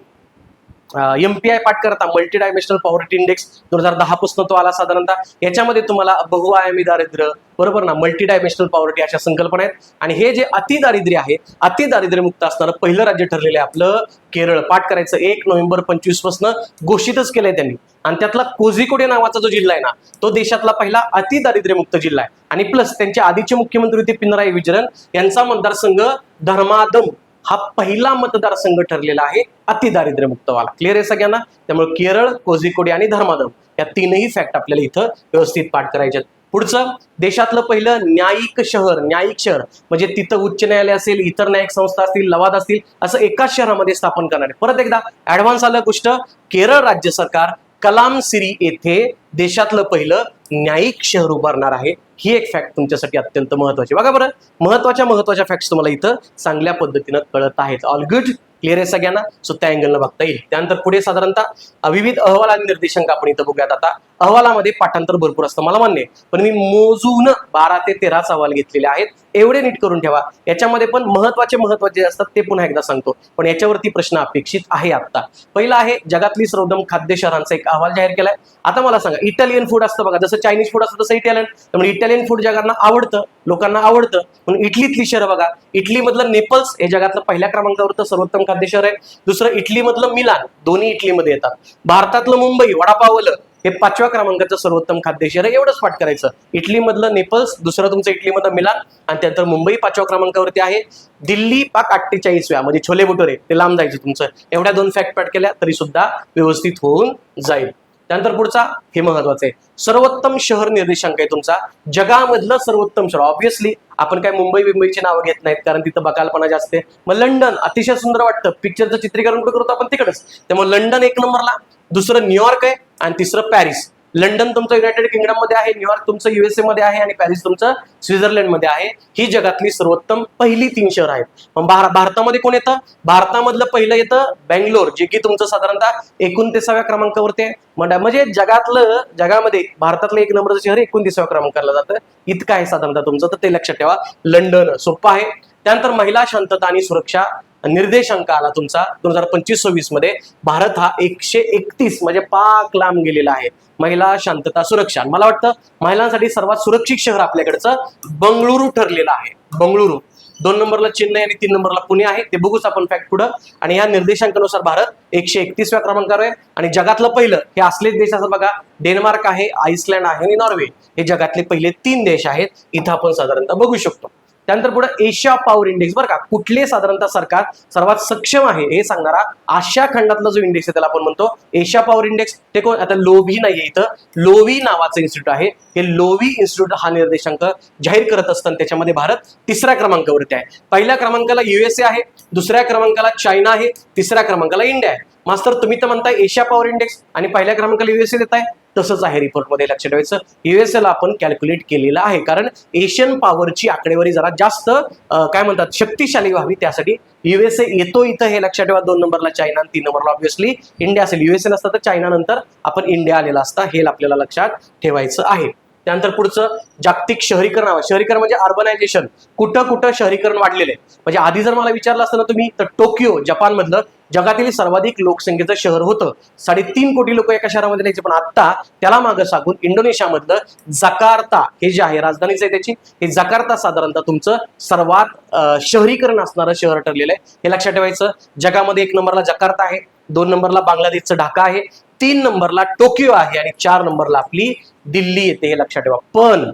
MPI पाठ करता, मल्टी डायमेन्शनल पॉवर्टी इंडेक्स 2010 पासून तो आला साधारणतः. याच्यामध्ये तुम्हाला बहुआयामी दारिद्र्य, बरोबर ना, मल्टी डायमेन्शनल पॉवर्टी अशा संकल्पना आहेत. आणि हे जे अतिदारिद्र्य आहे, अतिदारिद्र्यमुक्त असणारं पहिलं राज्य ठरलेलं आहे आपलं केरळ. पाठ करायचं 1 नोव्हेंबर 25 पासून घोषितच केलंय त्यांनी. आणि त्यातला कोझिकोडे नावाचा जो जिल्हा आहे ना, तो देशातला पहिला अतिदारिद्र्यमुक्त जिल्हा आहे. आणि प्लस त्यांचे आधीचे मुख्यमंत्री होते पिनराई विजयन, यांचा मतदारसंघ धर्मादम हा पहिला मतदारसंघ ठरलेला आहे अतिदारिद्र्यमुक्तवाला. क्लिअर आहे सगळ्यांना? त्यामुळे केरळ, कोझिकोडे आणि धर्मादम या तीनही फॅक्ट आपल्याला इथं व्यवस्थित पाठ करायचे आहेत. पुढचं, देशातलं पहिलं न्यायिक शहर म्हणजे तिथं उच्च न्यायालय असेल, इतर न्यायिक संस्था असतील, लवाद असतील, असं एकाच शहरामध्ये स्थापन करणारे. परत एकदा ऍडव्हान्स आलं गोष्ट, केरळ राज्य सरकार कलामसिरी येथे देशातलं पहिलं न्यायिक शहर उभारणार आहे. ही एक फॅक्ट तुमच्यासाठी अत्यंत महत्वाची. बघा बरं, महत्वाच्या फॅक्ट्स तुम्हाला इथं चांगल्या पद्धतीनं कळत आहेत. ऑल गुड, क्लिअर आहे सगळ्यांना? सो त्या अँगलनं बघता येईल. त्यानंतर पुढे साधारणतः विविध अहवाल आणि निर्देशांक आपण इथं बघूयात. आता अहवालामध्ये पाठांतर भरपूर असतं मला मान्य, पण मी मोजून 12 ते 13 अहवाल घेतलेले आहेत. एवढे नीट करून ठेवा. याच्यामध्ये पण महत्वाचे असतात ते पुन्हा एकदा सांगतो, पण याच्यावरती प्रश्न अपेक्षित आहे. आता पहिला आहे जगातली सर्वोत्तम खाद्य शहरांचा एक अहवाल जाहीर केलाय. आता मला सांगा, इटालियन फूड असतं बघा, जसं चायनीज फूड असतं तसं इटालियन. त्यामुळे इटालियन फूड जगांना आवडतं, लोकांना आवडतं. म्हणून इटलीतली शहरं बघा, इटली मधलं नेपल्स हे जगातलं पहिल्या क्रमांकावरचं सर्वोत्तम खाद्य शहर आहे. दुसरं इटली मधलं मिलान, दोन्ही इटलीमध्ये येतात. भारतातलं मुंबई वडापावलं हे 5व्या क्रमांकाचं सर्वोत्तम खाद्य शहर आहे. एवढंच पाठ करायचं. इटली मधलं नेपल्स, दुसरं तुमचं इटली मधलं मिलान, आणि त्यानंतर मुंबई 5व्या क्रमांकावरती आहे. दिल्ली पाक 48व्या, म्हणजे छोले भटुरे ते लांब जायचं तुमचं. एवढ्या 2 फॅक्ट पाठ केल्या तरी सुद्धा व्यवस्थित होऊन जाईल. त्यानंतर पुढचा, हे महत्वाचं आहे, सर्वोत्तम शहर निर्देशांक आहे तुमचा. जगामधलं सर्वोत्तम शहर, ऑब्व्हियसली आपण काय मुंबईची नावं घेत नाहीत, कारण तिथं बकालपणा जास्त आहे. मग लंडन अतिशय सुंदर वाटतं, पिक्चरचं चित्रीकरण कुठं करतो आपण तिकडच. त्यामुळे लंडन 1 नंबरला, दुसरं न्यूयॉर्क आहे, आणि तिसरं पॅरिस. लंडन तुमचं युनायटेड किंगडम मध्ये आहे, न्यूयॉर्क तुमचं USA मध्ये आहे, आणि पॅरिस तुमचं स्वित्झर्लंड मध्ये आहे. ही जगातली सर्वोत्तम पहिली 3 शहर आहेत. पण भारतामध्ये कोण येतं? भारतामधलं पहिलं येतं बेंगलोर, जे की तुमचं साधारणतः 29व्या क्रमांकावरती आहे. म्हणजे जगामध्ये भारतातलं 1 नंबरचं शहर 29व्या क्रमांकाला जातं. इतकं आहे साधारणतः तुमचं, तर ते लक्षात ठेवा. लंडन सोपं आहे. त्यानंतर महिला शांतता आणि सुरक्षा निर्देशांक आला तुमचा 2025-26 मध्ये. भारत हा 131 म्हणजे पाक लांब गेलेला आहे महिला शांतता सुरक्षा. मला वाटतं महिलांसाठी सर्वात सुरक्षित शहर आपल्याकडचं बंगळुरू ठरलेलं आहे. बंगळुरू 2 नंबरला चेन्नई आणि 3 नंबरला पुणे आहे. ते बघूच आपण फॅक्ट पुढं. आणि या निर्देशांकानुसार भारत 131व्या क्रमांकावर आहे. आणि जगातलं पहिलं हे असलेच देश असं बघा, डेन्मार्क आहे, आईसलँड आहे आणि नॉर्वे. हे जगातले पहिले 3 देश आहेत. इथं आपण साधारणतः बघू शकतो. त्यानंतर पुढे एशिया पॉवर इंडेक्स, बरं का, कुठले साधारणतः सरकार सर्वात सक्षम आहे हे सांगणारा आशिया खंडातला जो इंडेक्स आहे त्याला आपण म्हणतो एशिया पॉवर इंडेक्स. ते कोण? आता लोवी नाहीये इथं, लोवी नावाचं इन्स्टिट्यूट आहे. हे लोवी इन्स्टिट्यूट हा निर्देशांक जाहीर करत असताना त्याच्यामध्ये भारत 3ऱ्या क्रमांकावरती आहे. पहिल्या क्रमांकाला USA आहे, 2ऱ्या क्रमांकाला चायना आहे, 3ऱ्या क्रमांकाला इंडिया आहे. मास्तर तुम्ही तर म्हणताय एशिया पॉवर इंडेक्स आणि पहिल्या क्रमांकाला USA देत आहे, तसंच आहे रिपोर्टमध्ये. लक्षात ठेवायचं, USA ला आपण कॅल्क्युलेट केलेलं आहे, कारण एशियन पॉवरची आकडेवारी जरा जास्त काय म्हणतात शक्तिशाली व्हावी, त्यासाठी USA येतो इथं. हे लक्षात ठेवा. 2 नंबरला चायना आणि 3 नंबरला ऑब्व्हियसली इंडिया असेल. USA नसतं तर चायना नंतर आपण इंडिया आलेला असता, हे आपल्याला लक्षात ठेवायचं आहे. त्यानंतर पुढचं जागतिक शहरीकरण. शहरीकरण म्हणजे अर्बनायझेशन. कुठं शहरीकरण वाढलेलं आहे. म्हणजे आधी जर मला विचारलं असतं ना तुम्ही, तर टोकियो जपान मधलं जगातील सर्वाधिक लोकसंख्येचं शहर होतं. 3.5 कोटी लोक एका शहरामध्ये राहायचे. पण आता त्याला मागं सांगून इंडोनेशियामधलं जकार्ता हे जे आहे, राजधानीच आहे त्याची, हे जकार्ता साधारणतः तुमचं सर्वात शहरीकरण असणारं शहर ठरलेलं आहे. हे लक्षात ठेवायचं. जगामध्ये 1 नंबरला जकार्ता आहे, 2 नंबरला बांगलादेशचं ढाका आहे, 3 नंबरला टोकियो आहे, आणि 4 नंबरला आपली दिल्ली येते. हे लक्षात ठेवा. पण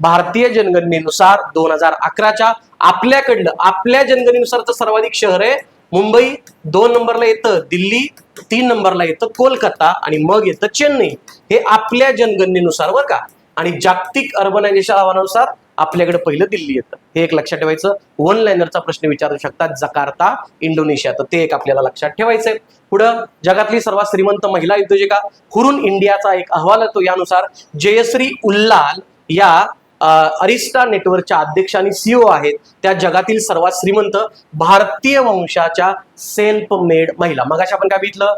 भारतीय जनगणनेनुसार 2011च्या आपल्या जनगणनेनुसारचं सर्वाधिक शहर आहे मुंबई, 2 नंबरला येतं दिल्ली, 3 नंबरला येतं कोलकाता, आणि मग येतं चेन्नई. हे आपल्या जनगणनेनुसार बरं का. आणि जागतिक अर्बनायझेशन अहवालानुसार आपल्याकडे पहिलं दिल्ली येतं. हे एक लक्षात ठेवायचं. 1 लाइनरचा प्रश्न विचारू शकतात, जकार्ता इंडोनेशिया, तर ते एक आपल्याला लक्षात ठेवायचंय. पुढं जगातली सर्वात श्रीमंत महिला उद्योजिका हुरून इंडियाचा एक अहवाल येतो. यानुसार जयश्री उल्लाल या अरिस्टा नेटवर्कच्या अध्यक्ष आणि CEO आहेत. त्या जगातील सर्वात श्रीमंत भारतीय वंशाच्या सेल्फ मेड महिला. मगाशी आपण काय बघितलं,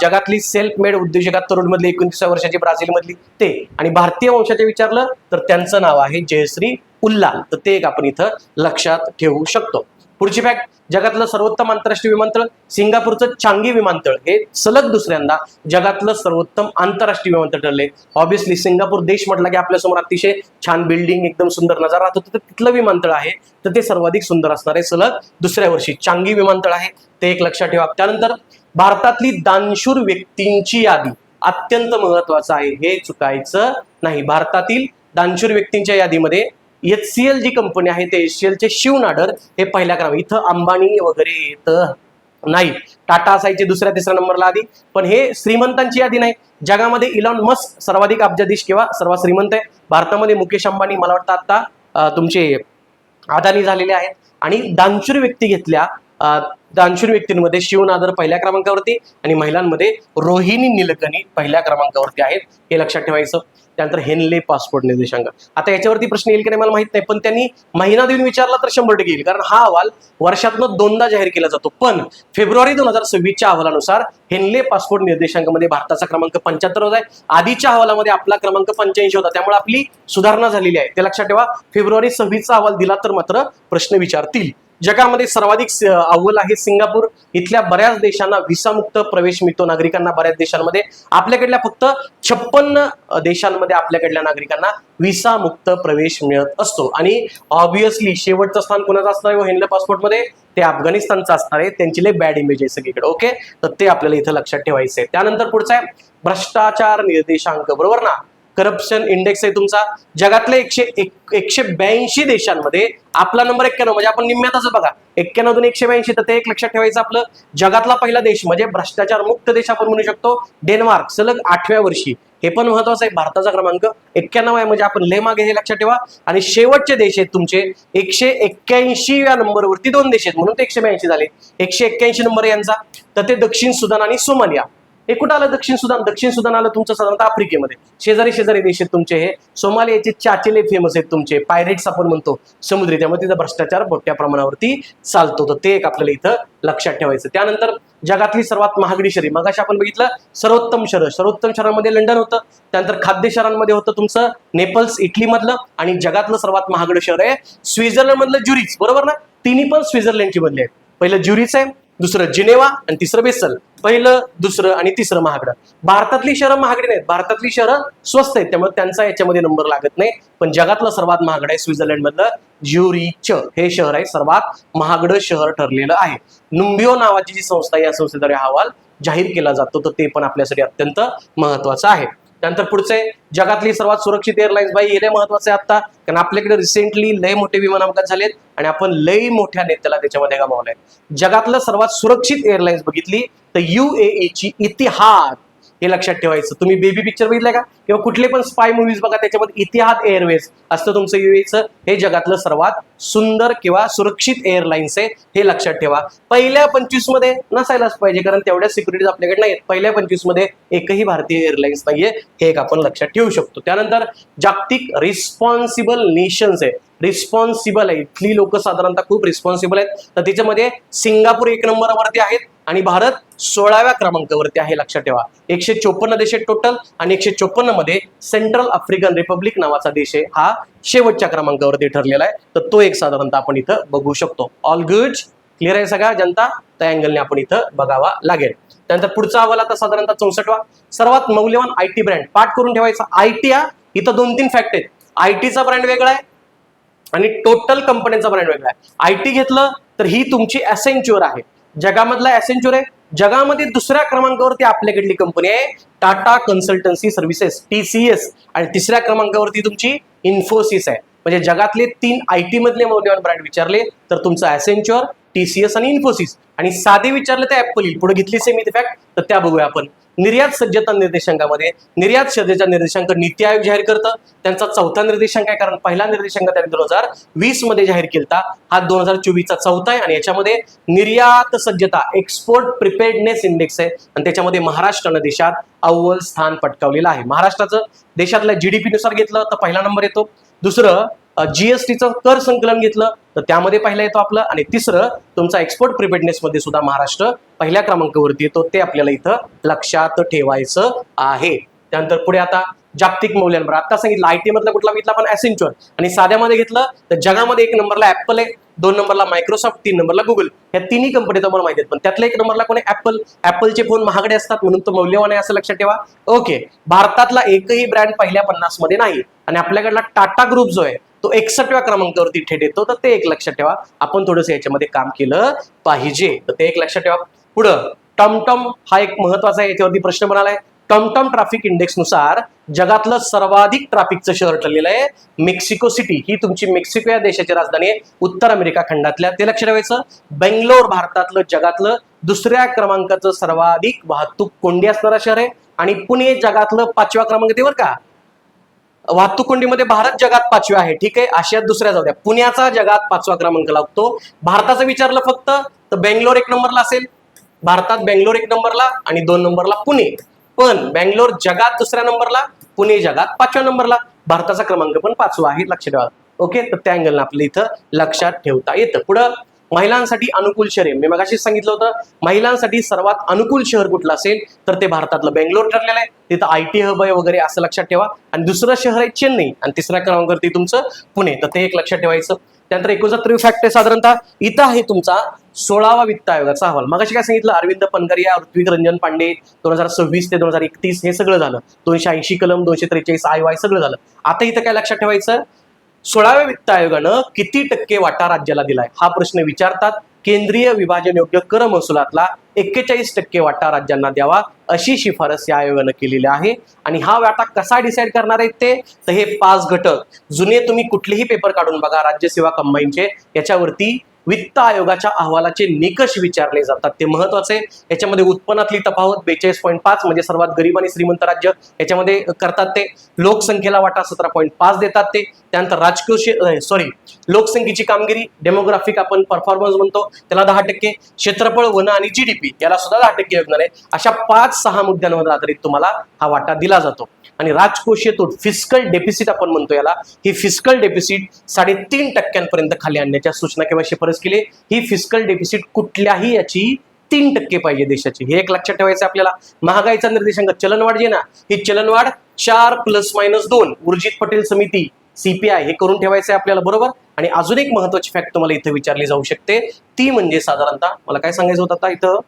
जगातली सेल्फ मेड उद्योजका तरुण मधली 29 वर्षाची ब्राझील मधली ते, आणि भारतीय वंशाचे विचारलं तर त्यांचं नाव आहे जयश्री उल्लाल. तर ते एक आपण इथं लक्षात ठेवू शकतो. पुढची फॅक्ट, जगातलं सर्वोत्तम आंतरराष्ट्रीय विमानतळ सिंगापूरचं चांगी विमानतळ हे सलग दुसऱ्यांदा जगातलं सर्वोत्तम आंतरराष्ट्रीय विमानतळ ठरले. ऑब्व्हियसली सिंगापूर देश म्हटलं की आपल्यासमोर अतिशय छान बिल्डिंग, एकदम सुंदर नजारा राहत होतं, तर तिथलं विमानतळ आहे तर ते सर्वाधिक सुंदर असणार आहे. सलग दुसऱ्या वर्षी चांगी विमानतळ आहे, ते एक लक्षात ठेवा. त्यानंतर भारतातली दानशूर व्यक्तींची यादी अत्यंत महत्वाचं आहे, हे चुकायचं नाही. भारतातील दानशूर व्यक्तींच्या यादीमध्ये HCL जी कंपनी आहे ते HCL चे शिव नाडर हे पहिल्या क्रमांक. इथं अंबानी वगैरे येतं नाही, टाटा असायचे दुसऱ्या तिसऱ्या नंबरला आधी, पण हे श्रीमंतांची यादी नाही. जगामध्ये इलॉन मस्क सर्वाधिक अब्जाधीश किंवा सर्वात श्रीमंत आहे. भारतामध्ये मुकेश अंबानी मला वाटतं आता तुमचे अदानी झालेले आहेत. आणि दानशूर व्यक्ती घेतल्या, दानशूर व्यक्तींमध्ये शिव नादर पहिल्या क्रमांकावरती आणि महिलांमध्ये रोहिणी निलकनी पहिल्या क्रमांकावरती आहेत, हे लक्षात ठेवायचं. त्यानंतर हेनले पासपोर्ट निर्देशांक, आता याच्यावरती प्रश्न येईल की नाही मला माहित नाही, पण त्यांनी महिना देऊन विचारला तर 100% येईल, कारण हा अहवाल वर्षातनं 2दा जाहीर केला जातो. पण फेब्रुवारी 2026च्या अहवालानुसार हेनले पासपोर्ट निर्देशांकामध्ये भारताचा क्रमांक 75 आहे. आधीच्या अहवालामध्ये आपला क्रमांक 85 होता, त्यामुळे आपली सुधारणा झालेली आहे, ते लक्षात ठेवा. फेब्रुवारी 26चा अहवाल दिला तर मात्र प्रश्न विचारतील. जगामध्ये सर्वाधिक अव्वल आहे सिंगापूर. इथल्या बऱ्याच देशांना व्हिसामुक्त प्रवेश मिळतो नागरिकांना, बऱ्याच देशांमध्ये. आपल्याकडल्या फक्त 56 देशांमध्ये आपल्याकडल्या नागरिकांना व्हिसामुक्त प्रवेश मिळत असतो. आणि ऑब्व्हियसली शेवटचं स्थान कोणाचं असणार आहे हेनले पासपोर्टमध्ये, ते अफगाणिस्तानचं असणार आहे. त्यांची लय बॅड इमेज आहे सगळीकडे. ओके, तर ते आपल्याला इथं लक्षात ठेवायचं आहे. त्यानंतर पुढचा आहे भ्रष्टाचार निर्देशांक, बरोबर ना. करप्शन इंडेक्स आहे तुमचा. जगातले 182 देशांमध्ये आपला नंबर 91, म्हणजे आपण निम्म्यातच बघा, 91 182, तर ते एक लक्षात ठेवायचं आपलं. जगातला पहिला देश म्हणजे भ्रष्टाचार मुक्त देश आपण म्हणू शकतो डेन्मार्क, सलग 8व्या वर्षी. हे पण महत्वाचं आहे, भारताचा क्रमांक 91 आहे, म्हणजे आपण लय मागे, हे लक्षात ठेवा. आणि शेवटचे देश आहेत तुमचे 181व्या नंबरवरती 2 देश आहेत, म्हणून ते 182 झाले. 181 नंबर यांचा, तर ते दक्षिण सुदान आणि सोमालिया. हे कुठं आलं दक्षिण सुदान? दक्षिण सुदान आलं तुमचं साधारणतः आफ्रिकेमध्ये. शेजारी देश आहेत तुमचे हे. सोमालियाचे चाचेले फेमस आहेत तुमचे, पायरेट्स आपण म्हणतो समुद्री, त्यामुळे तिथं भ्रष्टाचार मोठ्या प्रमाणावरती चालतो, तर ते एक आपल्याला इथं लक्षात ठेवायचं. त्यानंतर जगातली सर्वात महागडी शहरे, मगाशी आपण बघितलं सर्वोत्तम शहरांमध्ये लंडन होतं. त्यानंतर खाद्य शहरांमध्ये होतं तुमचं नेपल्स इटली मधलं, आणि जगातलं सर्वात महागडं शहर आहे स्वित्झर्लंड मधलं ज्युरिच, बरोबर ना. तिन्ही पण स्वित्झर्लंडची मधले आहेत. पहिलं ज्युरिच आहे, दुसरं जिनेवा आणि तिसरं बेसल. पहिलं, दुसरं आणि तिसरं महागडं. भारतातली शहरं महागडी नाहीत, भारतातली शहरं स्वस्त आहेत, त्यामुळे त्यांचा याच्यामध्ये नंबर लागत नाही. पण जगातलं सर्वात महागड आहे स्वित्झर्लंड मधलं ज्युरिच हे शहर आहे, सर्वात महागडं शहर ठरलेलं आहे. नुम्बिओ नावाची जी संस्था, या संस्थेद्वारे हा अहवाल जाहीर केला जातो, तर ते पण आपल्यासाठी अत्यंत महत्वाचं आहे. त्यानंतर पुढचे, जगातली सर्वात सुरक्षित एअरलाईन्स. बाई हे लय महत्वाचं आहे आता, कारण आपल्याकडे रिसेंटली लय मोठे विमान अपघात झालेत आणि आपण लय मोठ्या नेत्याला त्याच्यामध्ये गमावलंय. जगातलं सर्वात सुरक्षित एअरलाईन्स बघितली तर UAE ची इतिहाद, हे लक्षात ठेवायचं. तुम्ही बेबी पिक्चर बघितलाय का, किंवा कुठले पण स्पाय मूवीज बघा, त्याच्यामध्ये इतिहाद एअरवेज असतं तुमचं UAEचं. हे जगातलं सर्वात सुंदर किंवा सुरक्षित एअरलाईन्स आहे, हे लक्षात ठेवा. पहिल्या 25 मध्ये नसायलाच पाहिजे, कारण तेवढ्या सिक्युरिटीज आपल्याकडे नाहीत. पहिल्या 25 मध्ये एकही भारतीय एअरलाईन्स नाहीये, हे एक आपण लक्षात ठेवू शकतो. त्यानंतर जागतिक रिस्पॉन्सिबल नेशन्स आहे. रिस्पॉन्सिबल आहे, इथली लोक साधारणतः खूप रिस्पॉन्सिबल आहेत, तर त्याच्यामध्ये सिंगापूर 1 नंबरवरती आहेत आणि भारत 16व्या क्रमांकावरती आहे, लक्षात ठेवा. 154 देश आहेत टोटल, आणि 154 मध्ये सेंट्रल आफ्रिकन रिपब्लिक नावाचा देश आहे, हा शेवटच्या क्रमांकावरती ठरलेला आहे, तर तो एक साधारणतः आपण इथं बघू शकतो. ऑल गुड, क्लिअर आहे सगळा जनता, त्या अँगलने आपण इथं बघावा लागेल. त्यानंतर पुढचा अहवाल आता साधारणतः 64वा, सर्वात मौल्यवान IT ब्रँड. पाठ करून ठेवायचा IT. इथं 2-3 फॅक्ट आहेत. ITचा ब्रँड वेगळा आहे आणि टोटल कंपन्यांचा ब्रँड वेगळा आहे. IT घेतलं तर ही तुमची ॲसेंच्युअर आहे, जगामधला ॲसेंच्युअर आहे. जगामध्ये दुसऱ्या क्रमांकावरती आपल्याकडली कंपनी आहे टाटा कन्सल्टन्सी सर्व्हिसेस, TCS, आणि तिसऱ्या क्रमांकावरती तुमची इन्फोसिस आहे. म्हणजे जगातले 3 IT मधले मौल्यवान ब्रँड विचारले तर तुमचं ॲसेंच्युअर, TCS आणि इन्फोसिस. आणि साधे विचारले तर ऍपल येईल. पुढे घेतली सेमी फॅक्ट, तर त्या बघूया आपण. निर्यात सज्जता निर्देशांकामध्ये निर्यात सज्जता निर्देशांक नीती आयोग जाहीर करतं. त्यांचा 4था निर्देशांक आहे, कारण पहिला निर्देशांक त्यांनी 2020 मध्ये जाहीर केला, हा 2024चा 4था आहे. आणि याच्यामध्ये निर्यात सज्जता एक्सपोर्ट प्रिपेअर्डनेस इंडेक्स आहे, आणि त्याच्यामध्ये महाराष्ट्रानं देशात अव्वल स्थान पटकावलेलं आहे. महाराष्ट्राचं देशातल्या GDP नुसार घेतलं तर पहिला नंबर येतो. दुसरं GSTचं कर संकलन घेतलं तर त्यामध्ये पहिला येतो आपलं, आणि तिसरं तुमचा एक्सपोर्ट प्रिपेअर्डनेस मध्ये सुद्धा महाराष्ट्र पहिल्या क्रमांकावरती येतो, ते आपल्याला इथं लक्षात ठेवायचं आहे. त्यानंतर पुढे आता जागतिक मौल्यांवर आता सांगितलं IT मधला कुठला घेतला आपण ॲसेंच्युअर, आणि साध्यामध्ये घेतलं तर जगामध्ये 1 नंबरला ऍपल आहे, 2 नंबरला मायक्रोसॉफ्ट, 3 नंबरला गुगल. या तिन्ही कंपनी तुम्हाला माहिती आहेत, पण त्यातल्या 1 नंबरला कोणी ऍपल. ऍपलचे फोन महागडे असतात म्हणून तो मौल्यवान आहे असं लक्षात ठेवा. ओके, भारतातला एकही ब्रँड पहिल्या 50 मध्ये नाही आणि आपल्याकडला टाटा ग्रुप जो आहे तो 61व्या क्रमांकावरती थेट येतो. तर ते एक लक्षात ठेवा, आपण थोडंसं याच्यामध्ये काम केलं पाहिजे. तर ते एक लक्षात ठेवा. पुढं टॉमटॉम हा एक महत्वाचा आहे, याच्यावरती प्रश्न बनालाय. टॉमटॉम ट्रॅफिक इंडेक्स नुसार जगातलं सर्वाधिक ट्रॅफिकचं शहर ठरलेलं आहे मेक्सिको सिटी. ही तुमची मेक्सिको या देशाची राजधानी आहे, उत्तर अमेरिका खंडातल्या. ते लक्षात ठेवायचं. बेंगलोर भारतातलं जगातलं 2ऱ्या क्रमांकाचं सर्वाधिक वाहतूक कोंडी असणारा शहर आहे आणि पुणे जगातलं 5व्या क्रमांक बरं का. वाहतूक कोंडीमध्ये भारत जगात 5वे आहे, ठीक आहे. आशियात 2ऱ्या जाऊ द्या, पुण्याचा जगात 5वा क्रमांक लागतो. भारताचं विचारलं फक्त तर बेंगलोर 1 नंबरला असेल. भारतात बेंगलोर 1 नंबरला आणि 2 नंबरला पुणे. पण बेंगलोर जगात 2ऱ्या नंबरला, पुणे जगात 5व्या नंबरला. भारताचा क्रमांक पण 5वा आहे, लक्षात ठेवा. ओके, तर त्या अँगलनं आपल्या इथं लक्षात ठेवता येतं. पुढं महिलांसाठी अनुकूल शहर, मी मगाशी सांगितलं होतं महिलांसाठी सर्वात अनुकूल शहर कुठलं असेल तर ते भारतातलं बेंगलोर ठरलेलं आहे. तिथं IT हब आहे वगैरे असं लक्षात ठेवा. आणि दुसरं शहर आहे चेन्नई आणि 3ऱ्या क्रमांकावरती तुमचं पुणे. तर ते एक लक्षात ठेवायचं. त्यानंतर 69 फॅक्ट आहे साधारणतः. इथं आहे तुमचा 16वा वित्त आयोगाचा अहवाल. मगाशी काय सांगितलं, अरविंद पनगरिया, ऋत्विक रंजन पांडे 2026 ते 2031 हे सगळं झालं. 280 कलम, 243 IY सगळं झालं. आता इथं काय लक्षात ठेवायचं, 16व्या वित्त आयोगानं किती टक्के वाटा राज्याला दिलाय हा प्रश्न विचारतात. केंद्रीय विभाजन योग्य कर महसुलातला 41% वाटा राज्यांना द्यावा अशी शिफारस या आयोगानं केलेली आहे. आणि हा वाटा कसा डिसाईड करणार आहेत ते, तर हे 5 घटक जुने तुम्ही कुठलेही पेपर काढून बघा राज्यसेवा कंबाईनचे, याच्यावरती वित्त आयोगाच्या अहवालाचे निकष विचारले जातात. ते महत्वाचे. याच्यामध्ये उत्पन्नातली तफावत 42.5 म्हणजे सर्वात गरीब आणि श्रीमंत राज्य याच्यामध्ये करतात ते. लोकसंख्येला वाटा 17.5 देतात ते. त्यानंतर राजकोषीय लोकसंख्येची कामगिरी डेमोग्राफिक आपण परफॉर्मन्स म्हणतो त्याला 10%. क्षेत्रफळ, वन आणि GDP याला सुद्धा 10% योगदान आहे. अशा 5-6 मुद्द्यांवर आधारित तुम्हाला हा वाटा दिला जातो. आणि राजकोषीय तूट फिस्कल डेफिसिट आपण म्हणतो याला, ही फिस्कल डेफिसिट 3.5% खाली आणण्याच्या सूचना किंवा शिफारस केली. ही फिस्कल डेफिसिट कुठल्याही याची 3% पाहिजे देशाची, हे एक लक्षात ठेवायचं आपल्याला. महागाईचा निर्देशांक चलनवाढ जी ना, ही चलनवाढ 4 +-2 उर्जित पटेल समिती CPI हे करून ठेवायचं आहे आपल्याला, बरोबर. आणि अजून एक महत्वाची फॅक्ट तुम्हाला इथं विचारली जाऊ शकते, ती म्हणजे साधारणतः मला काय सांगायचं होतं आता इथं,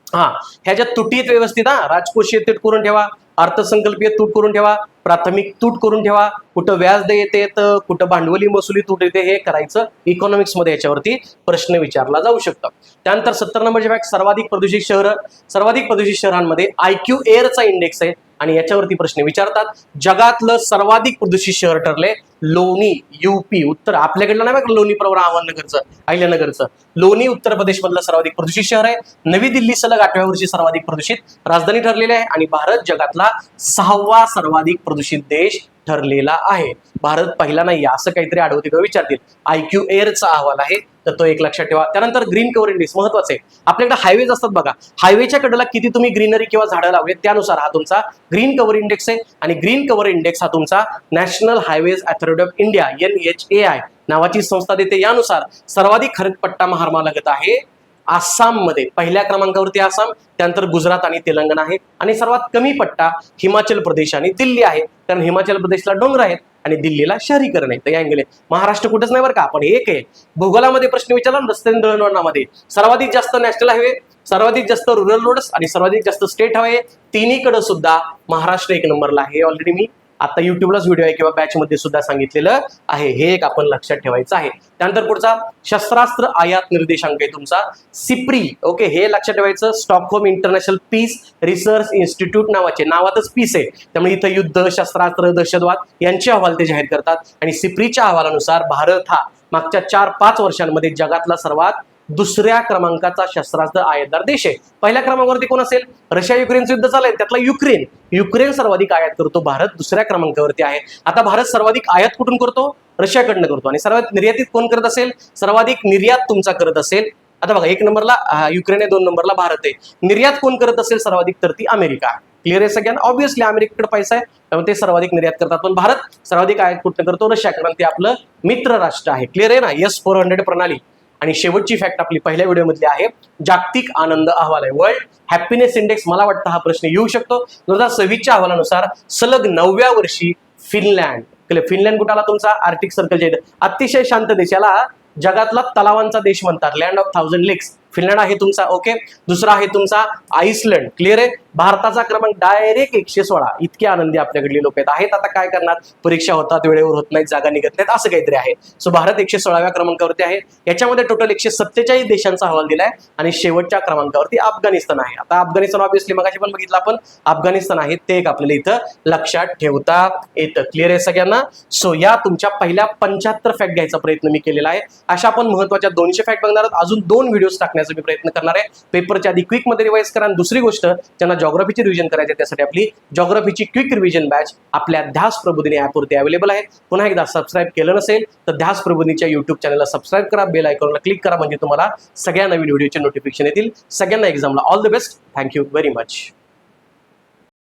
ह्याच्यात तुटीत व्यवस्थित राजकोषीय तूट करून ठेवा, अर्थसंकल्पीय तूट करून ठेवा, प्राथमिक तूट करून ठेवा, कुठं व्याज दे येते कुठं भांडवली महसुली तूट येते हे करायचं. इकॉनॉमिक्स मध्ये याच्यावरती प्रश्न विचारला जाऊ शकतो. त्यानंतर 70 नंबरचे फॅक्ट, सर्वाधिक प्रदूषित शहर. सर्वाधिक प्रदूषित शहरांमध्ये IQ एअरचा इंडेक्स आहे आणि याच्यावरती प्रश्न विचारतात. जगातलं सर्वाधिक प्रदूषित शहर ठरले लोणी, UP उत्तर. आपल्याकडलं नाही बघा लोणी प्रवरा अहमदनगरचं, अहिल्यानगरचं. लोणी उत्तर प्रदेश मधलं सर्वाधिक प्रदूषित शहर आहे. नवी दिल्ली सलग 8व्या वर्षी सर्वाधिक प्रदूषित राजधानी ठरलेली आहे आणि भारत जगातला 6वा सर्वाधिक प्रदूषित देश ठरलेला आहे. भारत पहिला नाही असं काहीतरी आढळते का विचारतील. IQ एअरचा अहवाल आहे, तर तो एक लक्षात ठेवा. त्यानंतर ग्रीन कव्हर इंडेक्स महत्वाचं आहे. आपल्याकडे हायवेज असतात बघा, हायवेच्या कडेला किती तुम्ही ग्रीनरी किंवा झाडं लावले त्यानुसार हा तुमचा ग्रीन कव्हर इंडेक्स आहे. आणि ग्रीन कव्हर इंडेक्स हा तुमचा national highways authority of India NHAI नावाची संस्था देते. यानुसार सर्वाधिक हरित पट्टा महाराष्ट्र लागत आहे आसाम मध्ये, पहिल्या क्रमांकावरती आसाम, त्यानंतर गुजरात आणि तेलंगणा आहे. आणि सर्वात कमी पट्टा हिमाचल प्रदेश आणि दिल्ली आहे, कारण हिमाचल प्रदेशला डोंगर आहेत आणि दिल्लीला शहरीकरण आहे. तर या अँगल महाराष्ट्र कुठेच नाही बरं का, आपण एक आहे. भूगोलामध्ये प्रश्न विचारला रस्ते दळणवळणामध्ये सर्वाधिक जास्त नॅशनल हायवे, सर्वाधिक जास्त रुरल रोड्स आणि सर्वाधिक जास्त स्टेट हायवे, तिन्हीकडे सुद्धा महाराष्ट्र 1 नंबरला आहे. ऑलरेडी मी आता युट्यूबलाच व्हिडिओ आहे किंवा बॅच मध्ये सुद्धा सांगितलेलं आहे, हे एक आपण लक्षात ठेवायचं आहे. त्यानंतर पुढचा शस्त्रास्त्र आयात निर्देशांक आहे तुमचा SIPRI. ओके, हे लक्षात ठेवायचं. Stockholm International Peace Research Institute नावाचे, नावातच पीस आहे त्यामुळे इथं युद्ध, शस्त्रास्त्र, दहशतवाद यांचे अहवाल ते जाहीर करतात. आणि SIPRIच्या अहवालानुसार भारत हा मागच्या 4-5 वर्षांमध्ये जगातला सर्वात 2ऱ्या क्रमांकाचा शस्त्रास्त्र आयातदार देश आहे. पहिल्या क्रमांकावरती कोण असेल, रशिया युक्रेनचं युद्ध चालू आहे त्यातला युक्रेन सर्वाधिक आयात करतो, भारत 2ऱ्या क्रमांकावरती आहे. आता भारत सर्वाधिक आयात कुठून करतो, रशियाकडनं करतो. आणि सर्वात निर्यातीत कोण करत असेल, सर्वाधिक निर्यात तुमचा करत असेल. आता बघा 1 नंबरला युक्रेन आहे, 2 नंबरला भारत आहे. निर्यात कोण करत असेल सर्वाधिक, तर ती अमेरिका. क्लिअर आहे सगळ्यांना. ऑब्व्हियसली अमेरिकेकडे पैसा आहे त्यामुळे ते सर्वाधिक निर्यात करतात, पण भारत सर्वाधिक आयात कुठं करतो, रशिया, कारण ते आपलं मित्र राष्ट्र आहे. क्लिअर आहे ना. S-400 प्रणाली. आणि शेवटची फॅक्ट आपली पहिल्या व्हिडिओमधली आहे, जागतिक आनंद अहवाल आहे, वर्ल्ड हॅपीनेस इंडेक्स. मला वाटतं हा प्रश्न येऊ शकतो. 2026च्या अहवालानुसार सलग 9व्या वर्षी फिनलँड कुठं आला तुमचा, आर्टिक सर्कलच्या इथे, अतिशय शांत देशाला जगातला तलावांचा देश म्हणतात, लँड ऑफ 1000 लेक्स. फिनलंड आहे तुमचा. ओके, दुसरा आहे तुमचा आईसलंड. क्लिअर आहे. भारताचा क्रमांक डायरेक्ट 116. इतके आनंदी आपल्याकडले लोक आहेत. आता काय करणार, परीक्षा होतात, वेळेवर होत नाहीत, जागा निघत नाहीत, असं काहीतरी आहे. सो भारत 116व्या क्रमांकावरती आहे. याच्यामध्ये टोटल 147 देशांचा अहवाल दिलाय आणि शेवटच्या क्रमांकावरती अफगाणिस्तान आहे. आता अफगाणिस्तान ऑब्विसली मगाशी पण बघितलं आपण, अफगाणिस्तान आहे ते एक आपल्याला इथं लक्षात ठेवता येतं. क्लिअर आहे सगळ्यांना. सो या तुमच्या पहिल्या 75 फॅक्ट घ्यायचा प्रयत्न मी केलेला आहे. अशा आपण महत्वाच्या 200 फॅक्ट बघणार आहोत. अजून 2 व्हिडिओज टाकण्याचा मी प्रयत्न करणार आहे. पेपरच्या आधी क्विक मध्ये रिवाइज करा. आणि दुसरी गोष्ट, ज्यांना जॉग्राफीची रिव्हिजन करायची आहे त्यासाठी आपली जॉग्राफीची क्विक रिव्हिजन बॅच आपल्या ध्यास प्रबोधिनी ॲपवरती अवेलेबल आहे. पुन्हा एकदा सबस्क्राईब केलं नसेल तर ध्यास प्रबोधिनीच्या युट्यूब चॅनलला सबस्क्राईब करा, बेल आयकॉनला क्लिक करा, म्हणजे तुम्हाला सगळ्या नवीन व्हिडिओचे नोटिफिकेशन येतील. सगळ्यांना एक्झामला all the best. Thank you very much.